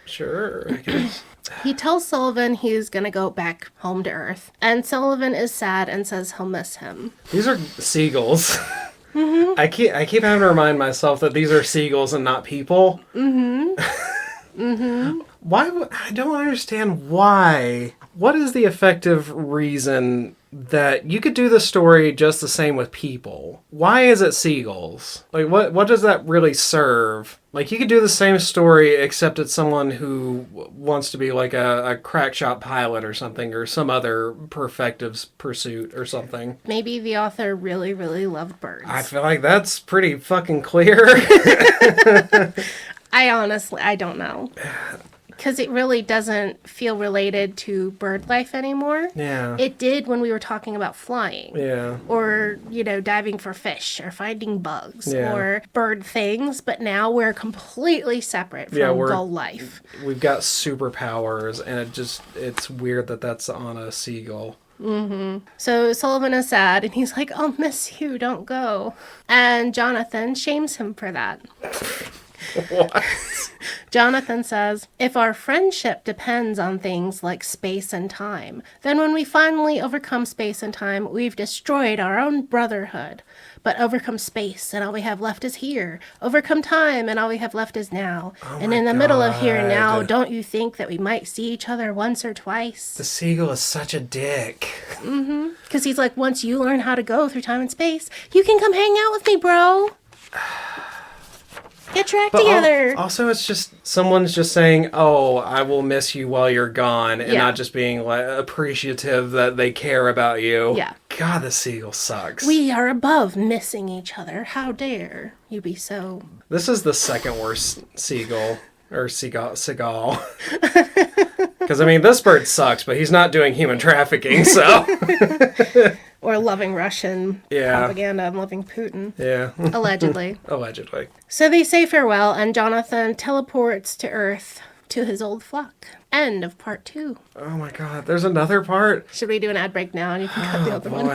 Sure, I guess. He tells Sullivan he's going to go back home to Earth, and Sullivan is sad and says he'll miss him. These are seagulls. I keep having to remind myself that these are seagulls and not people. Why? I don't understand why. What is the effective reason that you could do the story just the same with people? Why is it seagulls? Like, what does that really serve? Like, you could do the same story except it's someone who wants to be like a crack shop pilot or something, or some other perfective pursuit or something. Maybe the author really, really loved birds. I feel like that's pretty fucking clear. I don't know. Because it really doesn't feel related to bird life anymore. Yeah. It did when we were talking about flying. Yeah. Or, diving for fish or finding bugs Yeah. or bird things. But now we're completely separate from gull life. We've got superpowers, and it's weird that that's on a seagull. So Sullivan is sad, and he's like, I'll miss you, don't go. And Johnathan shames him for that. What? Johnathan says, if our friendship depends on things like space and time, then when we finally overcome space and time, we've destroyed our own brotherhood. But overcome space, and all we have left is here. Overcome time, and all we have left is now. And in the middle of here and now, don't you think that we might see each other once or twice? The seagull is such a dick. Because he's like, once you learn how to go through time and space, you can come hang out with me, bro. Get your act together. Also, it's just someone's just saying, "Oh, I will miss you while you're gone," and not just being like appreciative that they care about you. Yeah. God, the seagull sucks. We are above missing each other. How dare you be so? This is the second worst seagull or seagull. Because, I mean, this bird sucks, but he's not doing human trafficking, so. Or loving Russian propaganda and loving Putin. Yeah. Allegedly. Allegedly. So they say farewell, and Johnathan teleports to Earth to his old flock. End of part 2. Oh my god, there's another part? Should we do an ad break now and you can cut the other one?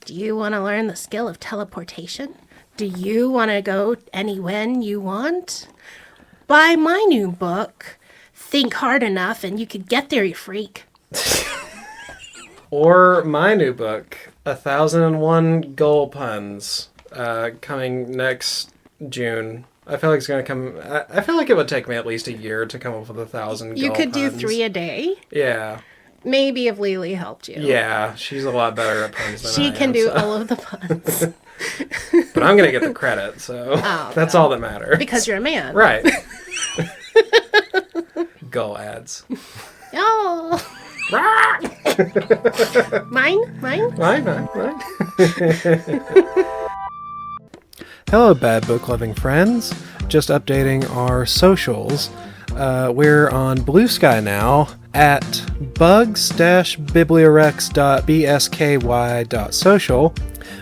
Do you want to learn the skill of teleportation? Do you want to go any when you want? Buy my new book, Think Hard Enough and You Could Get There, You Freak. Or my new book, 1001 Goal Puns, coming next June. I feel like it's going to come... I feel like it would take me at least a year to come up with 1,000 goal puns. You could do 3 a day? Yeah. Maybe if Lily helped you. Yeah, she's a lot better at puns than I am. She can do all of the puns. But I'm going to get the credit, so that's all that matters. Because you're a man. Right. Goal ads. Oh. Mine. Hello, bad book loving friends. Just updating our socials. We're on Blue Sky now at bugs-bibliowrecks.bsky.social.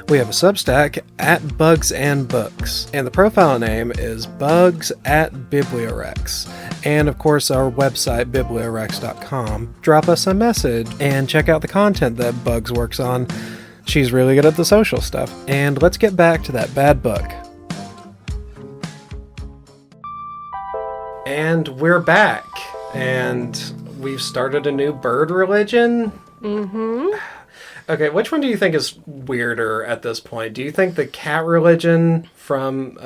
We have a Substack at Bugs and Books, and the profile name is Bugs at BiblioWrecks. And of course, our website, BiblioWrecks.com. Drop us a message and check out the content that Bugs works on. She's really good at the social stuff. And let's get back to that bad book. And we're back. And we've started a new bird religion. Mm-hmm. Okay, which one do you think is weirder at this point? Do you think the cat religion from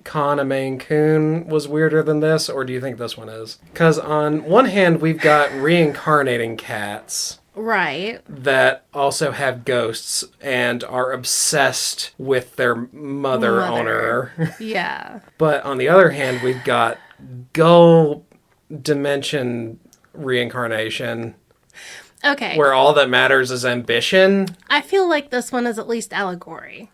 Con a Maine Coon was weirder than this, or do you think this one is? Because on one hand, we've got reincarnating cats. Right. That also have ghosts and are obsessed with their mother. owner. Yeah. But on the other hand, we've got gull dimension reincarnation. Okay. Where all that matters is ambition. I feel like this one is at least allegory.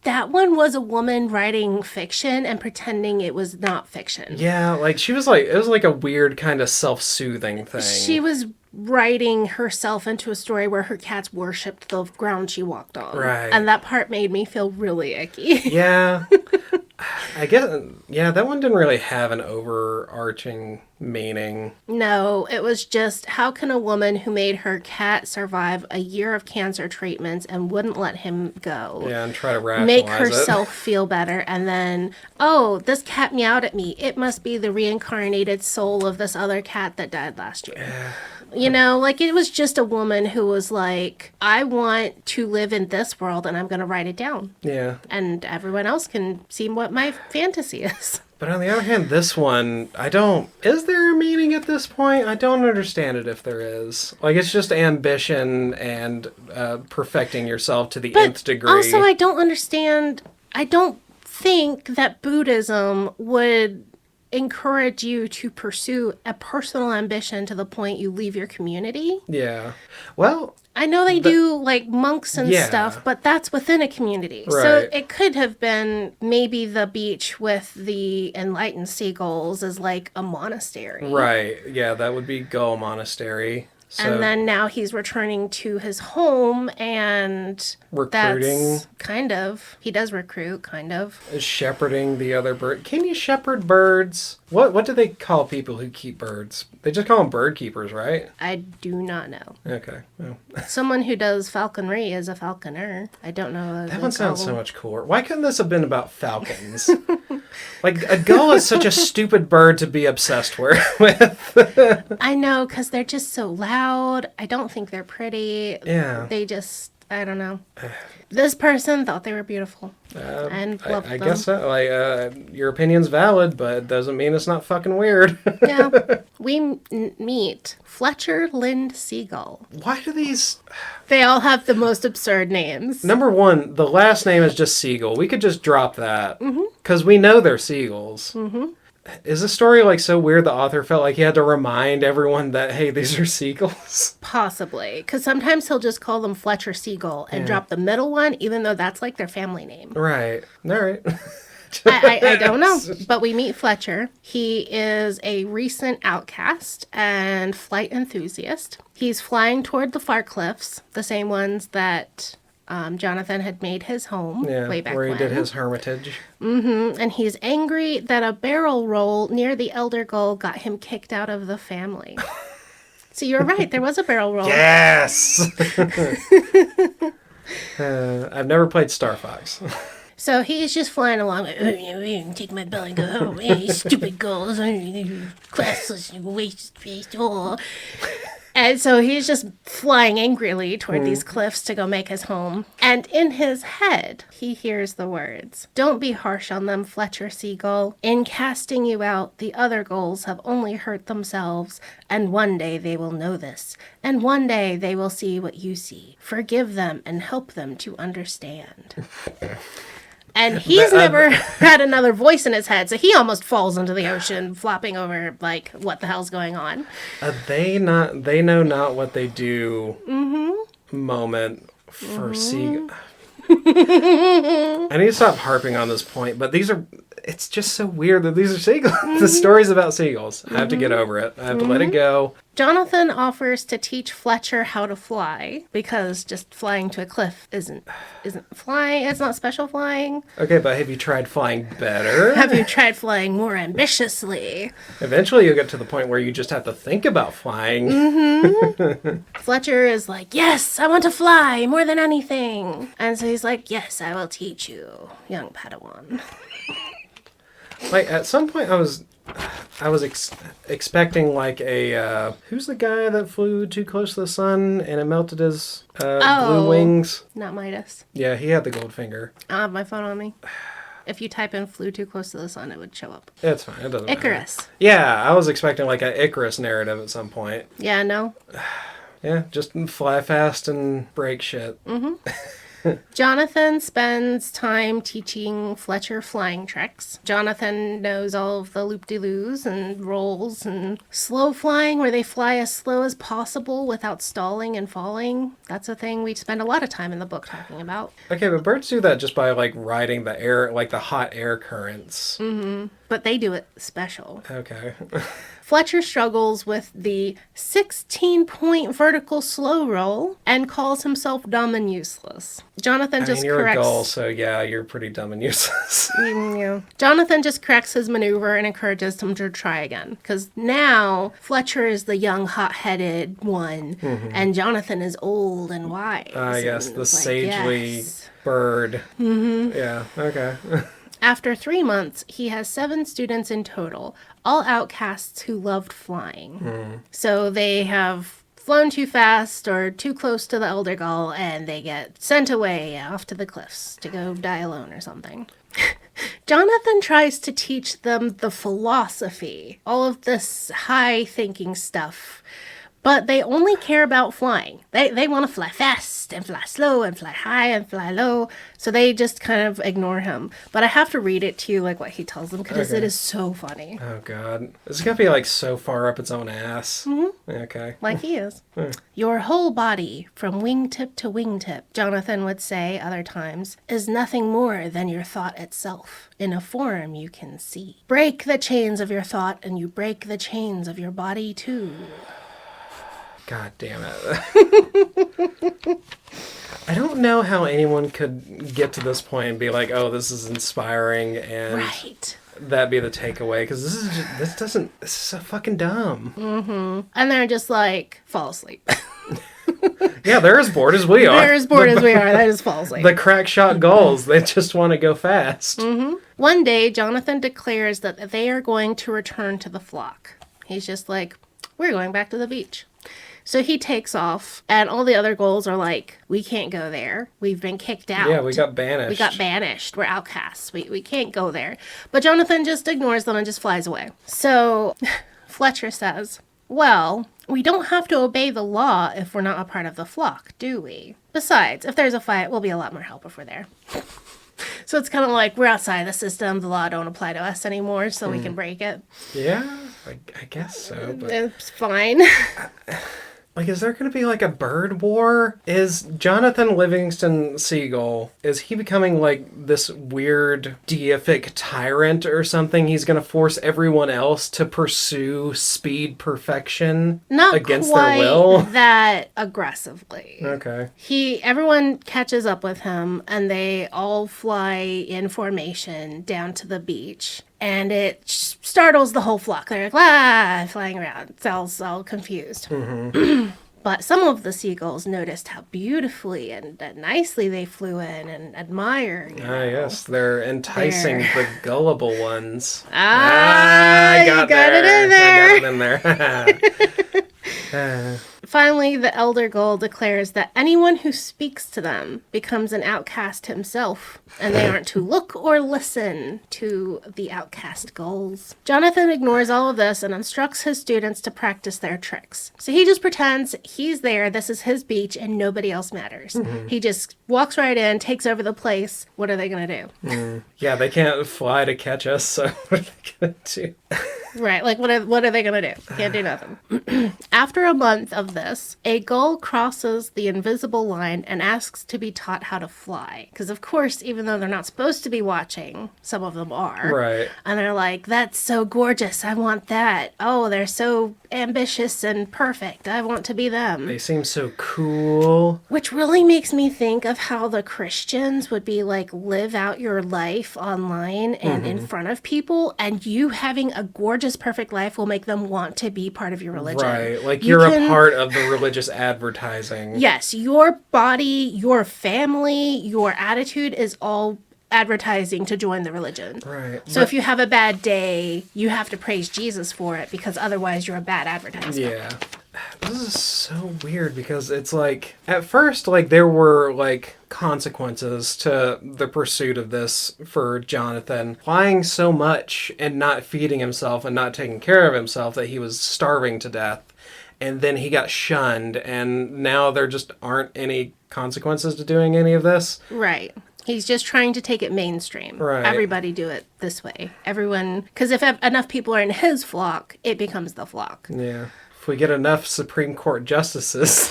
That one was a woman writing fiction and pretending it was not fiction. Yeah, like it was like a weird kind of self-soothing thing. She was writing herself into a story where her cats worshipped the ground she walked on. Right. And that part made me feel really icky. Yeah. I guess, that one didn't really have an overarching meaning. No, it was just, how can a woman who made her cat survive a year of cancer treatments and wouldn't let him go? Yeah, and try to rationalize make herself feel better, and then, oh, this cat meowed at me. It must be the reincarnated soul of this other cat that died last year. Yeah. You know, like, it was just a woman who was like, I want to live in this world and I'm going to write it down. Yeah. And everyone else can see what my fantasy is. But on the other hand, this one, is there a meaning at this point? I don't understand it if there is. Like, it's just ambition and perfecting yourself to the nth degree. Also, I don't think that Buddhism would encourage you to pursue a personal ambition to the point you leave your community. Yeah. Well, I know they do like monks and stuff, but that's within a community. Right. So it could have been maybe the beach with the enlightened seagulls is like a monastery. Right. Yeah, that would be Gull Monastery. So, and then now he's returning to his home, and recruiting. That's kind of, he does recruit, kind of. Shepherding the other bird. Can you shepherd birds? What do they call people who keep birds? They just call them bird keepers, right? I do not know. Okay. Well. Someone who does falconry is a falconer. I don't know. That one sounds so much cooler. Why couldn't this have been about falcons? Like, a gull is such a stupid bird to be obsessed with. I know, because they're just so loud. I don't think they're pretty. Yeah. They just, I don't know. This person thought they were beautiful. And loved them. I guess so. Like, your opinion's valid, but it doesn't mean it's not fucking weird. Yeah. We meet Fletcher Lind Seagull. Why do these... They all have the most absurd names. Number one, the last name is just Seagull. We could just drop that. Because we know they're seagulls. Mm-hmm. Is this story, like, so weird the author felt like he had to remind everyone that, hey, these are seagulls? Possibly. Because sometimes he'll just call them Fletcher Seagull and drop the middle one, even though that's, like, their family name. Right. All right. I don't know, but we meet Fletcher. He is a recent outcast and flight enthusiast. He's flying toward the far cliffs, the same ones that Johnathan had made his home way back where he when. did his hermitage. And he's angry that a barrel roll near the Elder Gull got him kicked out of the family. So you're right, there was a barrel roll. Yes! I've never played Star Fox. So he's just flying along, like, take my bell and go home. Hey, stupid gulls, classless, waste space. Oh. And so he's just flying angrily toward these cliffs to go make his home. And in his head, he hears the words, "Don't be harsh on them, Fletcher Seagull. In casting you out, the other gulls have only hurt themselves, and one day they will know this, and one day they will see what you see. Forgive them and help them to understand." And he's never had another voice in his head, so he almost falls into the ocean, flopping over, like, what the hell's going on? They know not what they do moment for Seagull. I need to stop harping on this point, but it's just so weird that these are seagulls. The stories about seagulls. I have to get over it. I have to let it go. Johnathan offers to teach Fletcher how to fly, because just flying to a cliff isn't flying. It's not special flying. Okay, but have you tried flying better? Have you tried flying more ambitiously? Eventually you'll get to the point where you just have to think about flying. Fletcher is like, "Yes, I want to fly more than anything." And so he's like, "Yes, I will teach you, young Padawan." Like, at some point I was expecting like a who's the guy that flew too close to the sun and it melted his blue wings? Not Midas. Yeah, he had the gold finger. I have my phone on me. If you type in "flew too close to the sun," it would show up. It's fine. It doesn't Icarus. matter. Yeah, I was expecting like an Icarus narrative at some point. Yeah, no. Yeah, just fly fast and break shit. Johnathan spends time teaching Fletcher flying tricks. Johnathan knows all of the loop-de-loos and rolls and slow flying, where they fly as slow as possible without stalling and falling. That's a thing we spend a lot of time in the book talking about. Okay, but birds do that just by like riding the air, like the hot air currents. But they do it special. Okay. Fletcher struggles with the 16-point vertical slow roll and calls himself dumb and useless. Johnathan just you're corrects... a gull, so yeah, you're pretty dumb and useless. Yeah. Johnathan just corrects his maneuver and encourages him to try again. Because now Fletcher is the young, hot-headed one, and Johnathan is old and wise. Yes, the like, sagely bird. Yeah, okay. After 3 months, he has 7 students in total, all outcasts who loved flying. So they have flown too fast or too close to the Elder Gull, and they get sent away off to the cliffs to go die alone or something. Johnathan tries to teach them the philosophy, all of this high-thinking stuff. But they only care about flying. They want to fly fast and fly slow and fly high and fly low. So they just kind of ignore him. But I have to read it to you, like what he tells them, because it is so funny. Oh, God. It's going to be like so far up its own ass. Okay. Like he is. Your whole body, from wingtip to wingtip, Johnathan would say other times, is nothing more than your thought itself, in a form you can see. Break the chains of your thought, and you break the chains of your body too. God damn it. I don't know how anyone could get to this point and be like, oh, this is inspiring, and that be the takeaway, because this is so fucking dumb. And they're just like, fall asleep. Yeah, they're as bored as we are. They're as bored as we are. They just fall asleep. The crack shot gulls, they just want to go fast. One day, Johnathan declares that they are going to return to the flock. He's just like, we're going back to the beach. So he takes off, and all the other gulls are like, we can't go there. We've been kicked out. Yeah, we got banished. We're outcasts. We can't go there. But Johnathan just ignores them and just flies away. So Fletcher says, well, we don't have to obey the law if we're not a part of the flock, do we? Besides, if there's a fight, we'll be a lot more help if we're there. So it's kind of like, we're outside the system. The law don't apply to us anymore, so we can break it. Yeah, I guess so. But it's fine. Like, is there going to be, like, a bird war? Is Johnathan Livingston Seagull, is he becoming, like, this weird deific tyrant or something? He's going to force everyone else to pursue speed perfection Not against quite their will? that aggressively. Okay. Everyone catches up with him, and they all fly in formation down to the beach. And it startles the whole flock. They're like, flying around. It's all confused. But some of the seagulls noticed how beautifully and nicely they flew in and admire. Yes, they're enticing the gullible ones. I got it in there. I got it in there. Finally, the elder gull declares that anyone who speaks to them becomes an outcast himself, and they aren't to look or listen to the outcast gulls. Johnathan ignores all of this and instructs his students to practice their tricks. So he just pretends he's there, this is his beach, and nobody else matters. He just walks right in, takes over the place. What are they going to do? Yeah, they can't fly to catch us, so what are they going to do? Right, like what are they going to do? Can't do nothing. After a month of this, a gull crosses the invisible line and asks to be taught how to fly. Because of course, even though they're not supposed to be watching, some of them are. Right. And they're like, that's so gorgeous, I want that. Oh, they're so ambitious and perfect, I want to be them. They seem so cool. Which really makes me think of how the Christians would be like, live out your life online and in front of people, and you having a gorgeous, perfect life will make them want to be part of your religion. Right, like you're a part of the religious advertising. Yes, your body, your family, your attitude is all advertising to join the religion. Right. So if you have a bad day, you have to praise Jesus for it, because otherwise you're a bad advertisement. Yeah. This is so weird because it's like, at first, like, there were, like, consequences to the pursuit of this for Johnathan. Flying so much and not feeding himself and not taking care of himself that he was starving to death. And then he got shunned, and now there just aren't any consequences to doing any of this. Right. He's just trying to take it mainstream. Right. Everybody do it this way. Everyone, because if enough people are in his flock, it becomes the flock. Yeah. If we get enough Supreme Court justices.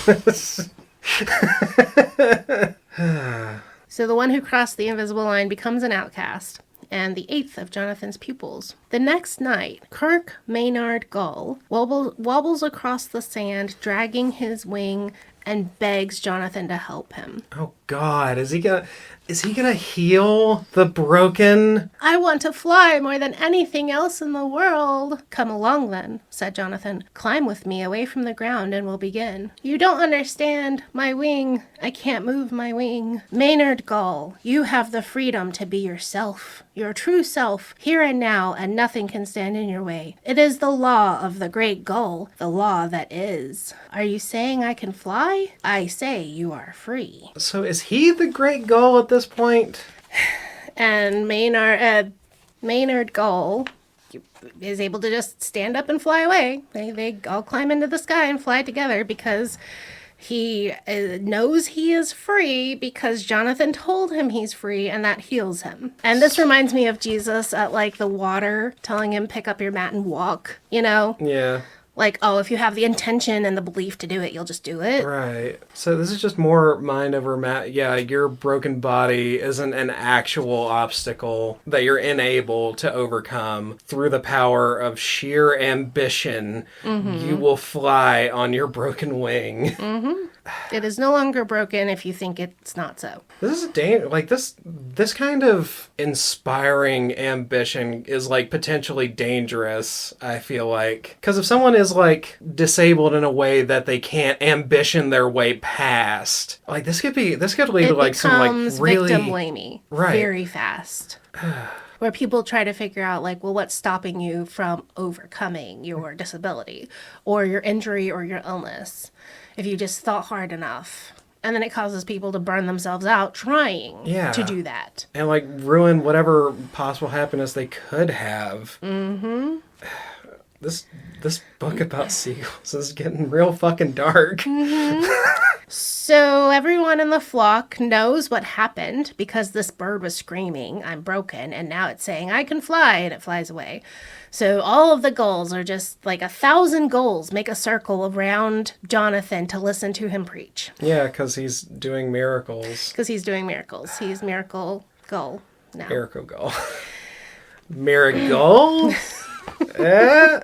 So the one who crossed the invisible line becomes an outcast, and the 8th of Jonathan's pupils. The next night, Kirk Maynard Gull wobbles across the sand, dragging his wing, and begs Johnathan to help him. Oh God, is he gonna heal the broken? I want to fly more than anything else in the world. Come along then, said Johnathan. Climb with me away from the ground and we'll begin. You don't understand. My wing. I can't move my wing. Maynard Gull, you have the freedom to be yourself, your true self, here and now, and nothing can stand in your way. It is the law of the great gull, the law that is. Are you saying I can fly? I say you are free. So is he the great gull at this point? And Maynard Gull is able to just stand up and fly away. They all climb into the sky and fly together because he knows he is free because Johnathan told him he's free, and that heals him. And this reminds me of Jesus at like the water telling him pick up your mat and walk, you know? Yeah. Like, oh, if you have the intention and the belief to do it, you'll just do it. Right. So this is just more mind over matter. Yeah, your broken body isn't an actual obstacle that you're unable to overcome. Through the power of sheer ambition, you will fly on your broken wing. It is no longer broken if you think it's not so. This is this kind of inspiring ambition is like potentially dangerous, I feel like. Because if someone is like disabled in a way that they can't ambition their way past, like this could lead to like some like really victim blamey very fast. Where people try to figure out, like, well, what's stopping you from overcoming your disability or your injury or your illness if you just thought hard enough. And then it causes people to burn themselves out trying to do that. And, like, ruin whatever possible happiness they could have. This book about seagulls is getting real fucking dark. So everyone in the flock knows what happened because this bird was screaming, I'm broken, and now it's saying, I can fly, and it flies away. So all of the gulls are just like 1,000 gulls make a circle around Johnathan to listen to him preach. Yeah, because he's doing miracles. Because he's doing miracles. He's miracle gull now. Miracle gull. Miracle? No,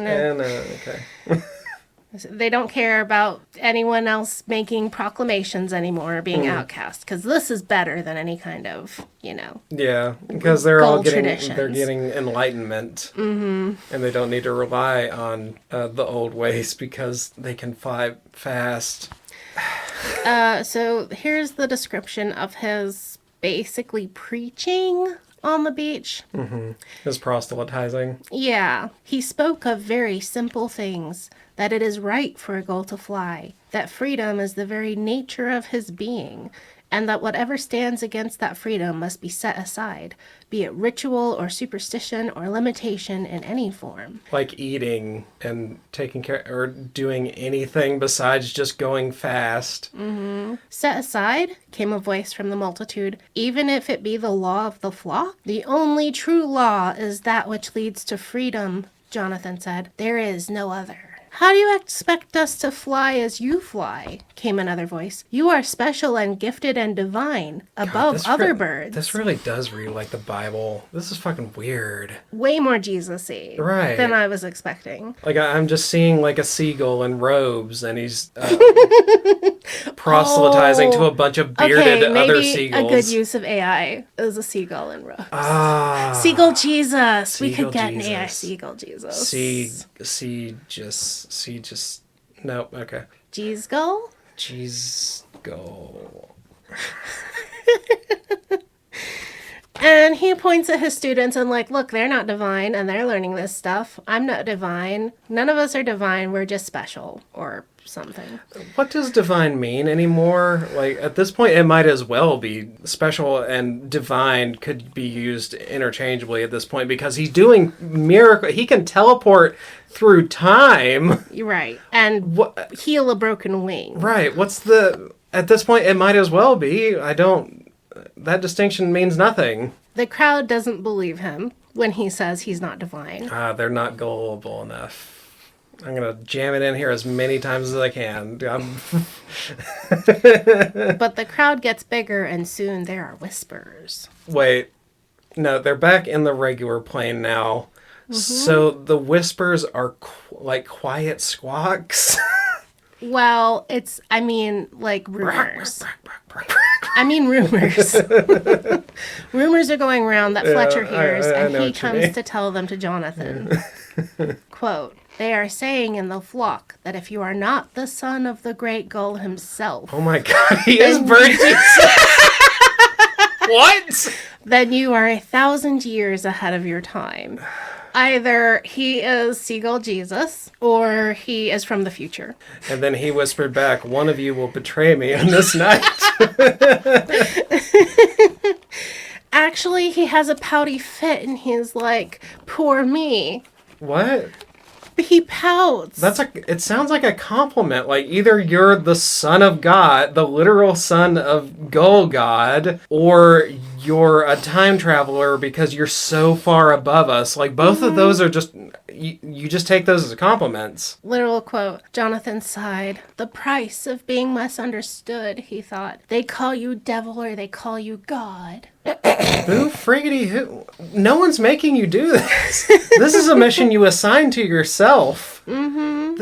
okay. They don't care about anyone else making proclamations anymore or being outcast, because this is better than any kind of, Yeah, because they're all traditions. they're getting enlightenment, and they don't need to rely on the old ways because they can fly fast. So here's the description of his basically preaching on the beach. His proselytizing. Yeah, he spoke of very simple things, that it is right for a gull to fly, that freedom is the very nature of his being, and that whatever stands against that freedom must be set aside, be it ritual or superstition or limitation in any form. Like eating and taking care or doing anything besides just going fast. Set aside, came a voice from the multitude, even if it be the law of the flock. The only true law is that which leads to freedom, Johnathan said. There is no other. How do you expect us to fly as you fly? Came another voice. You are special and gifted and divine, above other birds. This really does read like the Bible. This is fucking weird. Way more Jesus-y Right. than I was expecting. Like, I'm just seeing like a seagull in robes, and he's proselytizing to a bunch of bearded other seagulls. A good use of AI is a seagull in robes. Ah. Seagull Jesus. We Seagull could get Jesus. an AI seagull Jesus. Nope, okay. Jeezgull? Go. And he points at his students and look, they're not divine and they're learning this stuff. I'm not divine. None of us are divine. We're just special or something. What does divine mean anymore? Like, at this point, it might as well be special, and divine could be used interchangeably at this point because he's doing miracle. He can teleport through time. You're right. And heal a broken wing. Right. At this point, it might as well be. That distinction means nothing. The crowd doesn't believe him when he says he's not divine. They're not gullible enough. I'm going to jam it in here as many times as I can. But the crowd gets bigger, and soon there are whispers. Wait. No, they're back in the regular plane now. So the whispers are quiet squawks. Well, rumors. Rumors. Rumors are going around that Fletcher hears, and he comes to tell them to Johnathan. Quote, they are saying in the flock that if you are not the son of the great gull himself... Oh my god, he is virgin. What? Then you are 1,000 years ahead of your time. Either he is Seagull Jesus, or he is from the future. And then he whispered back, one of you will betray me on this night. Actually, he has a pouty fit, and he's like, poor me. What? He pouts. It sounds like a compliment. Like, either you're the son of God, the literal son of Gull God, or you're a time traveler because you're so far above us. Like, both of those are just... You just take those as compliments. Literal quote. Johnathan sighed. The price of being misunderstood, he thought. They call you devil or they call you God. Who friggity who? No one's making you do this. This is a mission you assign to yourself. I'm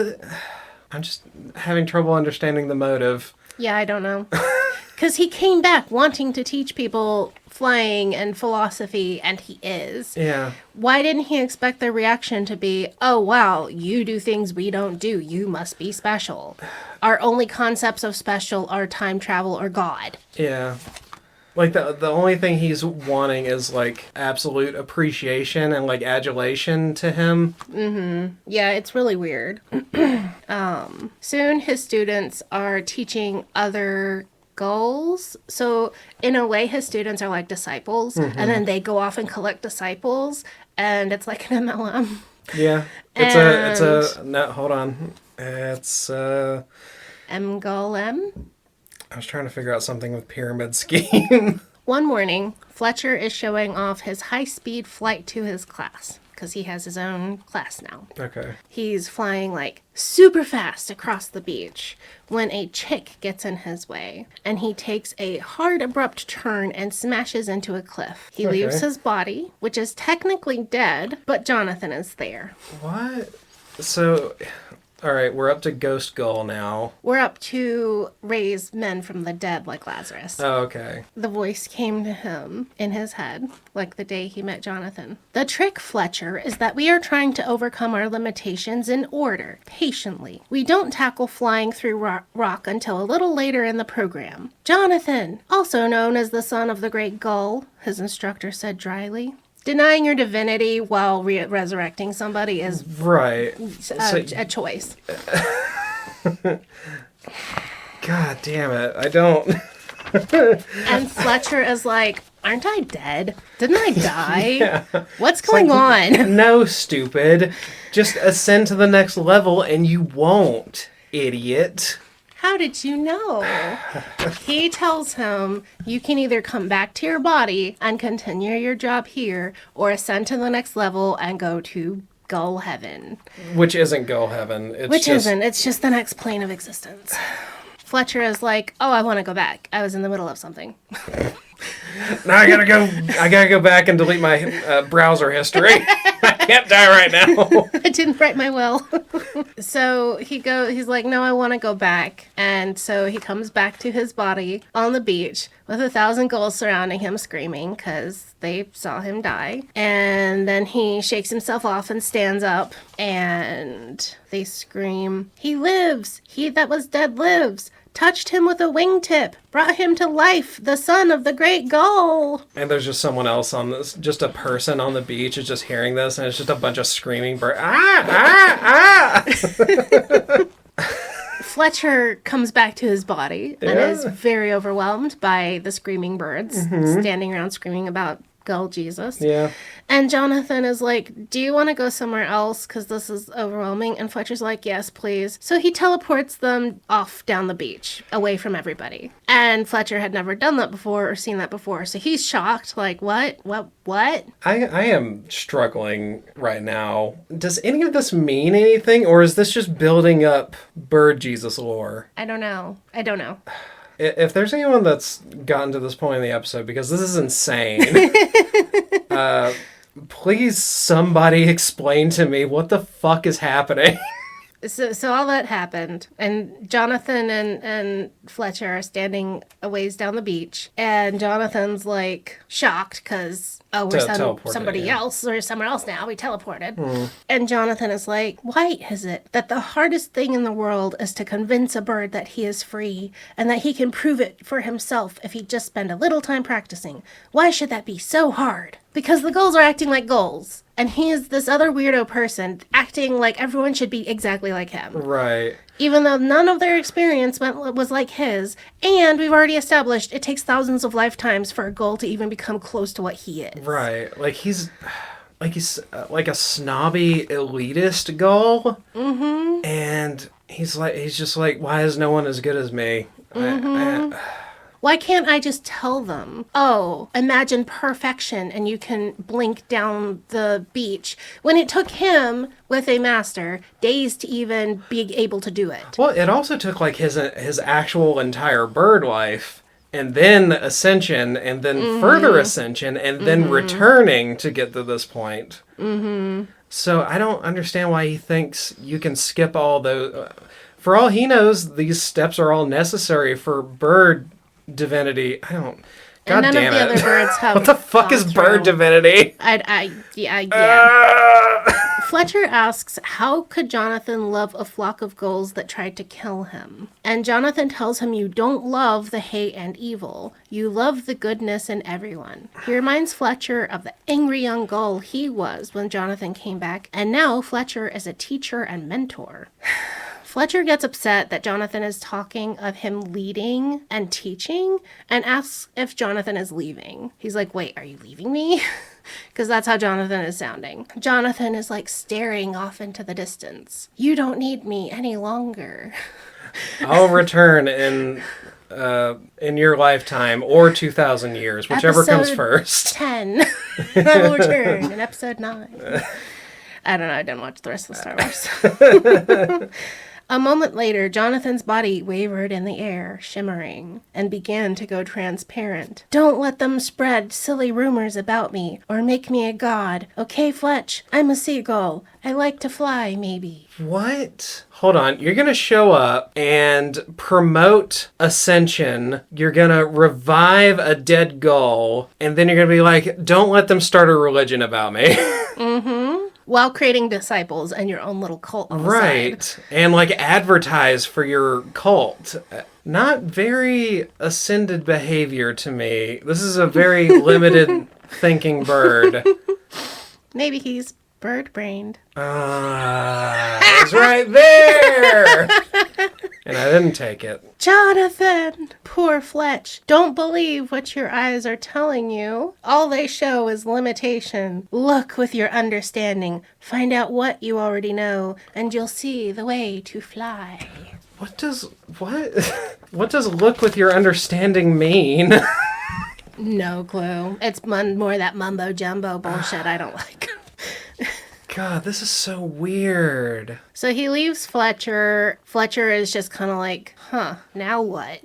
just having trouble understanding the motive. Yeah, I don't know. Because he came back wanting to teach people flying and philosophy, and he is. Yeah. Why didn't he expect their reaction to be, oh, wow, you do things we don't do. You must be special. Our only concepts of special are time travel or God. Yeah. Like, the only thing he's wanting is, like, absolute appreciation and, like, adulation to him. Yeah, it's really weird. Soon his students are teaching other gulls. So, in a way, his students are like disciples. And then they go off and collect disciples. And it's like an MLM. Yeah. No, hold on. It's, M-Gull-M? I was trying to figure out something with pyramid scheme. One morning, Fletcher is showing off his high-speed flight to his class, because he has his own class now. Okay. He's flying like super fast across the beach when a chick gets in his way, and he takes a hard, abrupt turn and smashes into a cliff. He leaves his body, which is technically dead, but Johnathan is there. What? So, all right, we're up to Ghost Gull now. We're up to raise men from the dead like Lazarus. Oh, okay. The voice came to him in his head, like the day he met Johnathan. The trick, Fletcher, is that we are trying to overcome our limitations in order, patiently. We don't tackle flying through rock until a little later in the program. Johnathan, also known as the son of the great gull, his instructor said dryly. Denying your divinity while resurrecting somebody is right. A choice. God damn it. I don't... And Fletcher is like, aren't I dead? Didn't I die? Yeah. What's going on? No, stupid. Just ascend to the next level and you won't, idiot. How did you know? He tells him, you can either come back to your body and continue your job here, or ascend to the next level and go to Gull Heaven. Which isn't Gull Heaven. It's just the next plane of existence. Fletcher is like, oh, I want to go back. I was in the middle of something. Now I gotta go back and delete my browser history. I can't die right now. I didn't write my will. So he's like, no, I want to go back. And so he comes back to his body on the beach with 1,000 gulls surrounding him screaming because they saw him die. And then he shakes himself off and stands up and they scream, he lives! He that was dead lives! Touched him with a wingtip, brought him to life, the son of the great gull. And there's just someone else on this, just a person on the beach is just hearing this, and it's just a bunch of screaming birds. Fletcher comes back to his body and is very overwhelmed by the screaming birds standing around screaming about Gull Jesus. Yeah. And Johnathan is like, do you want to go somewhere else? Because this is overwhelming. And Fletcher's like, yes, please. So he teleports them off down the beach, away from everybody. And Fletcher had never done that before or seen that before. So he's shocked, like, what? I am struggling right now. Does any of this mean anything? Or is this just building up bird Jesus lore? I don't know. If there's anyone that's gotten to this point in the episode, because this is insane, please somebody explain to me what the fuck is happening. So all that happened, and Johnathan and Fletcher are standing a ways down the beach, and Jonathan's like shocked because we're somebody else or somewhere else now. We teleported, and Johnathan is like, why is it that the hardest thing in the world is to convince a bird that he is free and that he can prove it for himself if he just spend a little time practicing? Why should that be so hard? Because the gulls are acting like gulls. And he is this other weirdo person acting like everyone should be exactly like him. Right. Even though none of their experience was like his. And we've already established it takes thousands of lifetimes for a gull to even become close to what he is. Right. He's like a snobby elitist gull. Mm-hmm. And he's just like, why is no one as good as me? Mm-hmm. Why can't I just tell them, oh, imagine perfection and you can blink down the beach, when it took him, with a master, days to even be able to do it? Well, it also took like his actual entire bird life, and then ascension, and then further ascension, and then returning to get to this point. Mm-hmm. So I don't understand why he thinks you can skip all those. For all he knows, these steps are all necessary for bird divinity. I don't. God and none damn of the it. other birds have. What the fuck is bird divinity? Yeah. Fletcher asks, how could Johnathan love a flock of gulls that tried to kill him? And Johnathan tells him, you don't love the hate and evil. You love the goodness in everyone. He reminds Fletcher of the angry young gull he was when Johnathan came back, and now Fletcher is a teacher and mentor. Fletcher gets upset that Johnathan is talking of him leading and teaching and asks if Johnathan is leaving. He's like, wait, are you leaving me? Because that's how Johnathan is sounding. Johnathan is like staring off into the distance. You don't need me any longer. I'll return in your lifetime or 2,000 years, whichever comes Episode first. 10. I will return in episode 9. I don't know. I didn't watch the rest of Star Wars. A moment later, Jonathan's body wavered in the air, shimmering, and began to go transparent. Don't let them spread silly rumors about me, or make me a god. Okay, Fletch, I'm a seagull. I like to fly, maybe. What? Hold on. You're going to show up and promote ascension. You're going to revive a dead gull. And then you're going to be like, don't let them start a religion about me. While creating disciples and your own little cult on the side. And like advertise for your cult. Not very ascended behavior to me. This is a very limited thinking bird. Maybe he's bird-brained. It's right there! And I didn't take it. Jonathan! Poor Fletch. Don't believe what your eyes are telling you. All they show is limitation. Look with your understanding. Find out what you already know, and you'll see the way to fly. What does look with your understanding mean? No clue. It's more that mumbo-jumbo bullshit I don't like. God, this is so weird. So he leaves Fletcher. Fletcher is just kind of like, now what?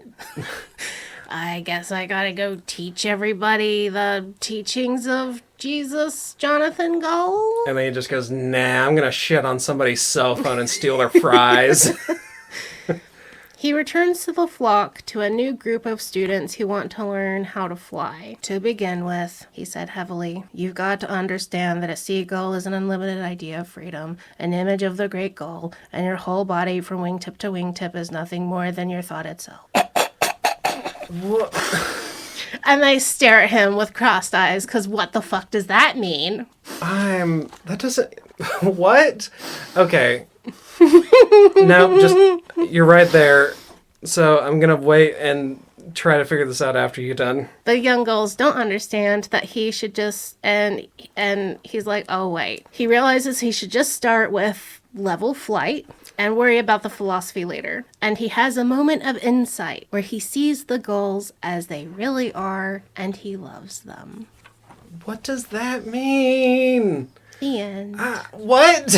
I guess I gotta go teach everybody the teachings of Jesus, Johnathan Gull. And then he just goes, nah, I'm gonna shit on somebody's cell phone and steal their fries. He returns to the flock to a new group of students who want to learn how to fly. To begin with, he said heavily, you've got to understand that a seagull is an unlimited idea of freedom, an image of the great gull, and your whole body from wingtip to wingtip is nothing more than your thought itself. What? And they stare at him with crossed eyes, because what the fuck does that mean? That doesn't... What? Okay. No, just, you're right there. So I'm going to wait and try to figure this out after you're done. The young gulls don't understand that he should just, and he's like, oh wait. He realizes he should just start with level flight and worry about the philosophy later. And he has a moment of insight where he sees the gulls as they really are, and he loves them. What does that mean? The end. What?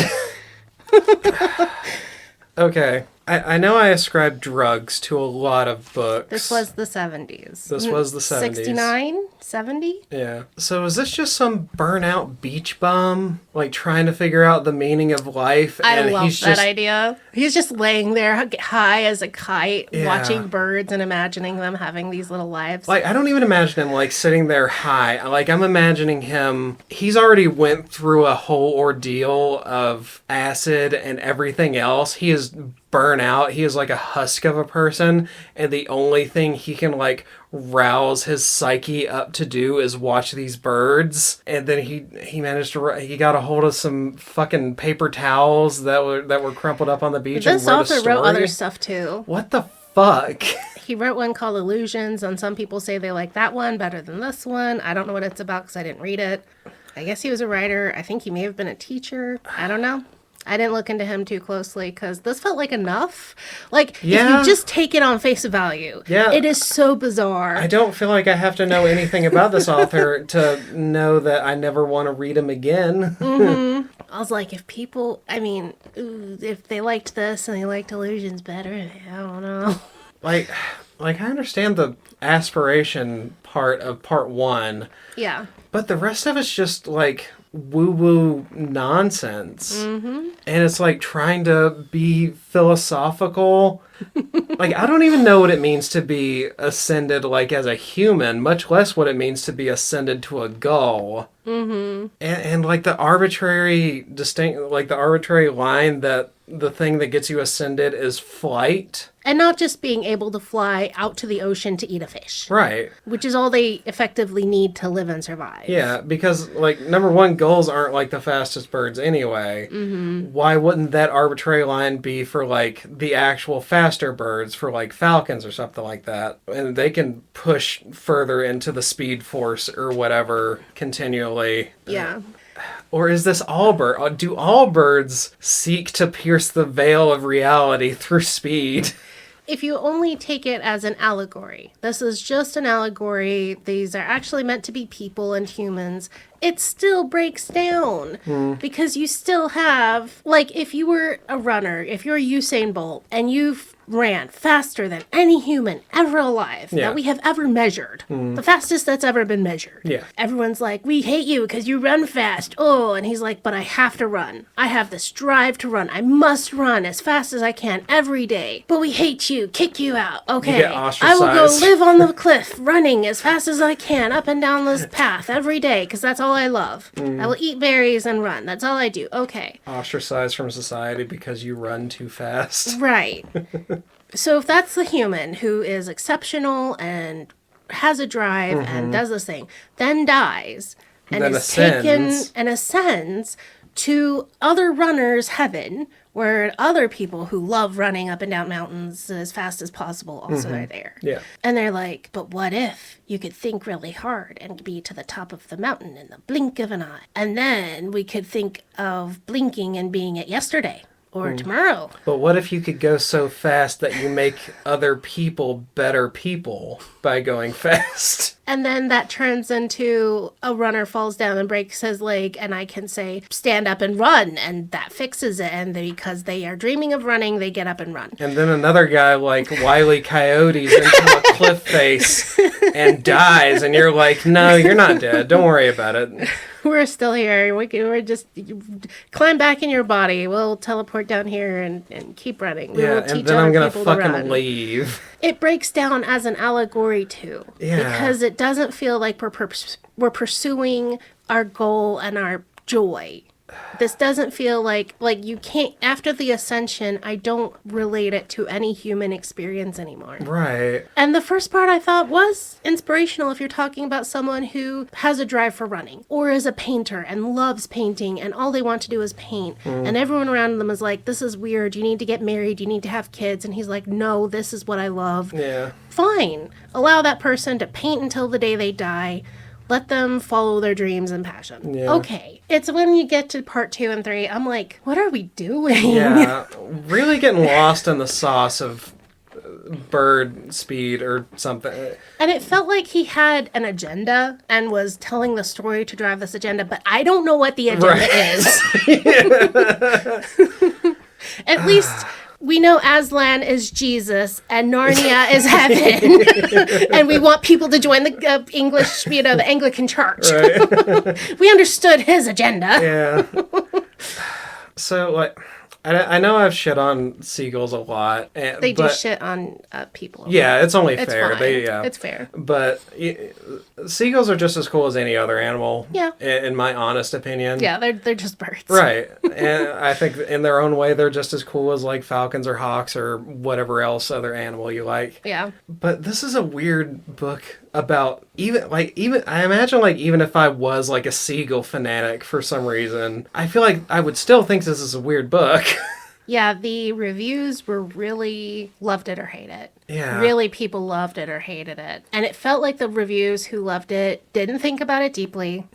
Okay. I know I ascribed drugs to a lot of books. This was the 70s. This was the 70s. 69? 70? Yeah. So is this just some burnout beach bum, like trying to figure out the meaning of life? I love that idea. He's just laying there high as a kite, watching birds and imagining them having these little lives. Like, I don't even imagine him, like, sitting there high. Like, I'm imagining him, he's already went through a whole ordeal of acid and everything else. He is burnt out. He is like a husk of a person, and the only thing he can, like, rouse his psyche up to do is watch these birds. And then he managed to, he got a hold of some fucking paper towels that were crumpled up on the beach. This and author wrote other stuff too. What the fuck? He wrote one called Illusions, and some people say they like that one better than this one. I don't know what it's about because I didn't read it. I guess he was a writer. I think he may have been a teacher. I don't know. I didn't look into him too closely because this felt like enough. Like, if you just take it on face value, it is so bizarre. I don't feel like I have to know anything about this author to know that I never want to read him again. Mm-hmm. I was like, if people, if they liked this and they liked Illusions better, I don't know. Like I understand the aspiration part of part one. Yeah. But the rest of it's just like woo-woo nonsense. Mm-hmm. And it's like trying to be philosophical. Like, I don't even know what it means to be ascended, like, as a human, much less what it means to be ascended to a gull. Mm-hmm. And like, the arbitrary line that the thing that gets you ascended is flight. And not just being able to fly out to the ocean to eat a fish. Right. Which is all they effectively need to live and survive. Yeah, because, like, number one, gulls aren't, like, the fastest birds anyway. Mm-hmm. Why wouldn't that arbitrary line be for, like, the actual faster birds, for, like, falcons or something like that? And they can push further into the speed force or whatever continually. Yeah. Or is this all do all birds seek to pierce the veil of reality through speed? if you only take it as an allegory, this is just an allegory, these are actually meant to be people and humans, it still breaks down because you still have, like, if you were a runner, if you're Usain Bolt and you've ran faster than any human ever alive that we have ever measured, the fastest that's ever been measured. Yeah. Everyone's like, we hate you because you run fast. Oh, and he's like, but I have to run. I have this drive to run. I must run as fast as I can every day. But we hate you, kick you out. Okay, get I will go ostracized. live on the cliff running as fast as I can up and down this path every day because that's all I love. I will eat berries and run. That's all I do. Okay. Ostracized from society because you run too fast. Right. So if that's the human who is exceptional and has a drive and does this thing, then dies and Then is taken and ascends to other runners' heaven, where other people who love running up and down mountains as fast as possible also are there. Yeah. And they're like, but what if you could think really hard and be to the top of the mountain in the blink of an eye? And then we could think of blinking and being at yesterday or tomorrow. But what if you could go so fast that you make other people better people by going fast? And then that turns into a runner falls down and breaks his leg, and I can say, stand up and run, and that fixes it. And because they are dreaming of running, they get up and run. And then another guy, like, Wile E. Coyotes into a cliff face and dies, and you're like, no, you're not dead. Don't worry about it. We're still here. We're just climb back in your body. We'll teleport down here and keep running. We will Yeah, teach and then other I'm going to people to fucking run. leave. It breaks down as an allegory too, Yeah. because it doesn't feel like we're pursuing our goal and our joy. This doesn't feel like you can't, after the ascension, I don't relate it to any human experience anymore. Right. And the first part I thought was inspirational if you're talking about someone who has a drive for running or is a painter and loves painting and all they want to do is paint. And everyone around them is like, this is weird. You need to get married. You need to have kids. And he's like, no, this is what I love. Yeah. Fine. Allow that person to paint until the day they die. Let them follow their dreams and passion. Yeah. Okay. It's when you get to part 2 and 3, I'm like, what are we doing? Yeah. Really getting lost in the sauce of bird speed or something. And it felt like he had an agenda and was telling the story to drive this agenda, but I don't know what the agenda is. At least we know Aslan is Jesus and Narnia is heaven. And we want people to join the English, the Anglican Church. Right. We understood his agenda. Yeah. So, like, I know I've shit on seagulls a lot. They do shit on people. Yeah, it's only It's fair. fine. Yeah. It's fair. But seagulls are just as cool as any other animal. Yeah. In my honest opinion. Yeah, they're just birds. Right. And I think in their own way, they're just as cool as like falcons or hawks or whatever else other animal you like. Yeah. But this is a weird book about even I imagine like even if I was like a seagull fanatic for some reason, I feel like I would still think this is a weird book. Yeah, the reviews were really loved it or hate it. Yeah. Really, people loved it or hated it. And it felt like the reviews who loved it didn't think about it deeply,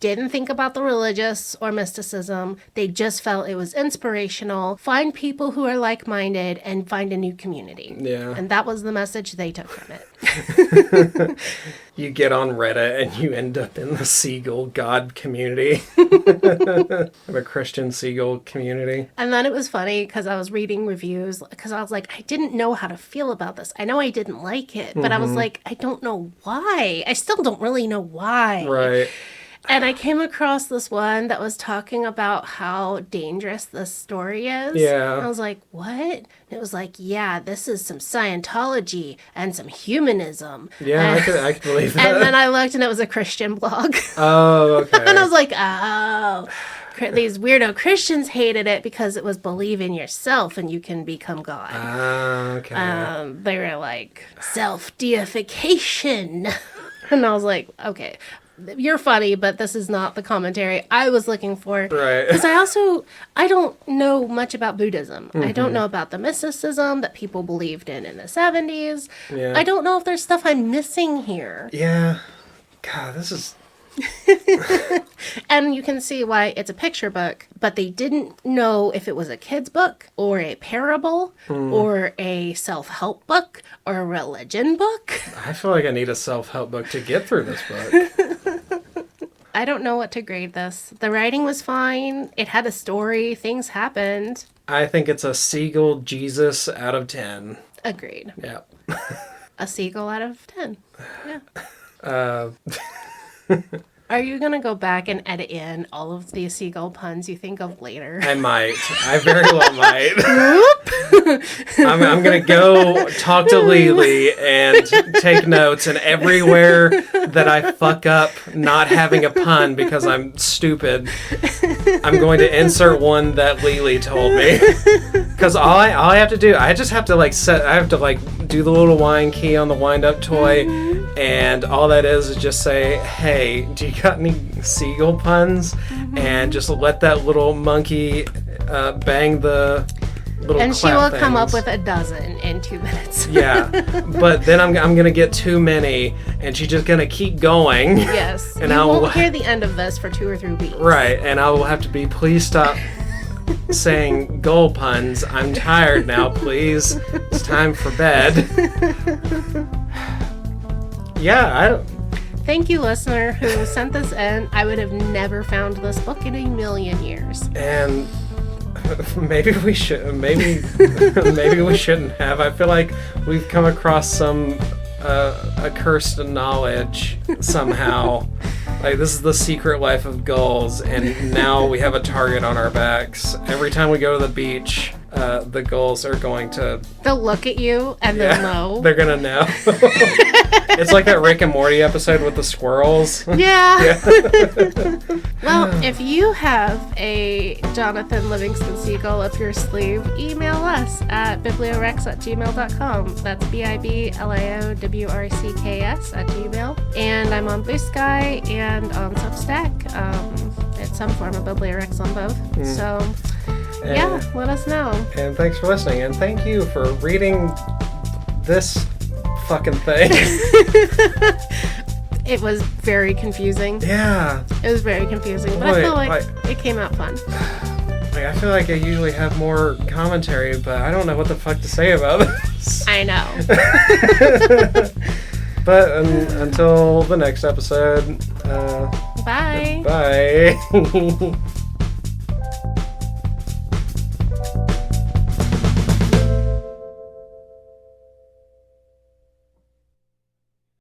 didn't think about the religious or mysticism. They just felt it was inspirational. Find people who are like-minded and find a new community. Yeah. And that was the message they took from it. You get on Reddit and you end up in the seagull god community. The Christian seagull community. And then it was funny because I was reading reviews because I was like, I didn't know how to feel about this. I know I didn't like it, but I was like, I don't know why. I still don't really know why. Right. And I came across this one that was talking about how dangerous this story is. Yeah. And I was like, what? And it was like, yeah, this is some Scientology and some humanism. Yeah, and, I could believe that. And then I looked and it was a Christian blog. Oh, okay. And I was like, oh, these weirdo Christians hated it because it was believe in yourself and you can become God. Okay. They were like, self-deification. And I was like, okay, you're funny, but this is not the commentary I was looking for. Right. Because I don't know much about Buddhism. I don't know about the mysticism that people believed in the 70s. Yeah. I don't know if there's stuff I'm missing here. Yeah. God, this is... And you can see why it's a picture book, but they didn't know if it was a kid's book or a parable or a self-help book or a religion book. I feel like I need a self-help book to get through this book. I don't know what to grade this. The writing was fine. It had a story. Things happened. I think it's a Seagull Jesus out of 10. Agreed. Yeah. A seagull out of 10. Yeah. Are you going to go back and edit in all of the seagull puns you think of later? I might. I very well might. I'm going to go talk to Lily and take notes, and everywhere that I fuck up not having a pun because I'm stupid, I'm going to insert one that Lily told me. Because all I have to do, I just have to I have to do the little wind key on the wind up toy, and all that is just say, hey, do you got any seagull puns? And just let that little monkey bang the little and she will clap come up things. with a dozen in 2 minutes. Yeah, but then I'm going to get too many, and she's just going to keep going. Yes. And you I will won't hear the end of this for 2 or 3 weeks. Right, and I will have to be, please stop saying goal puns. I'm tired now, please. It's time for bed. Yeah, I don't... Thank you, listener, who sent this in. I would have never found this book in a million years. And maybe we should. Maybe we shouldn't have. I feel like we've come across some accursed knowledge somehow. Like, this is the secret life of gulls, and now we have a target on our backs. Every time we go to the beach, the gulls are going to... They'll look at you and they'll know. They're gonna know. It's like that Rick and Morty episode with the squirrels. Yeah. Well, if you have a Johnathan Livingston Seagull up your sleeve, email us at BiblioWrecks@gmail.com. That's BiblioWrecks@gmail. And I'm on Blue Sky and on Substack. It's some form of BiblioWrecks on both. So, yeah, let us know. And thanks for listening. And thank you for reading this fucking thing. It was very confusing. Yeah. It was very confusing, but I feel like it came out fun. I feel like I usually have more commentary, but I don't know what the fuck to say about this. I know. But until the next episode, Bye. bye.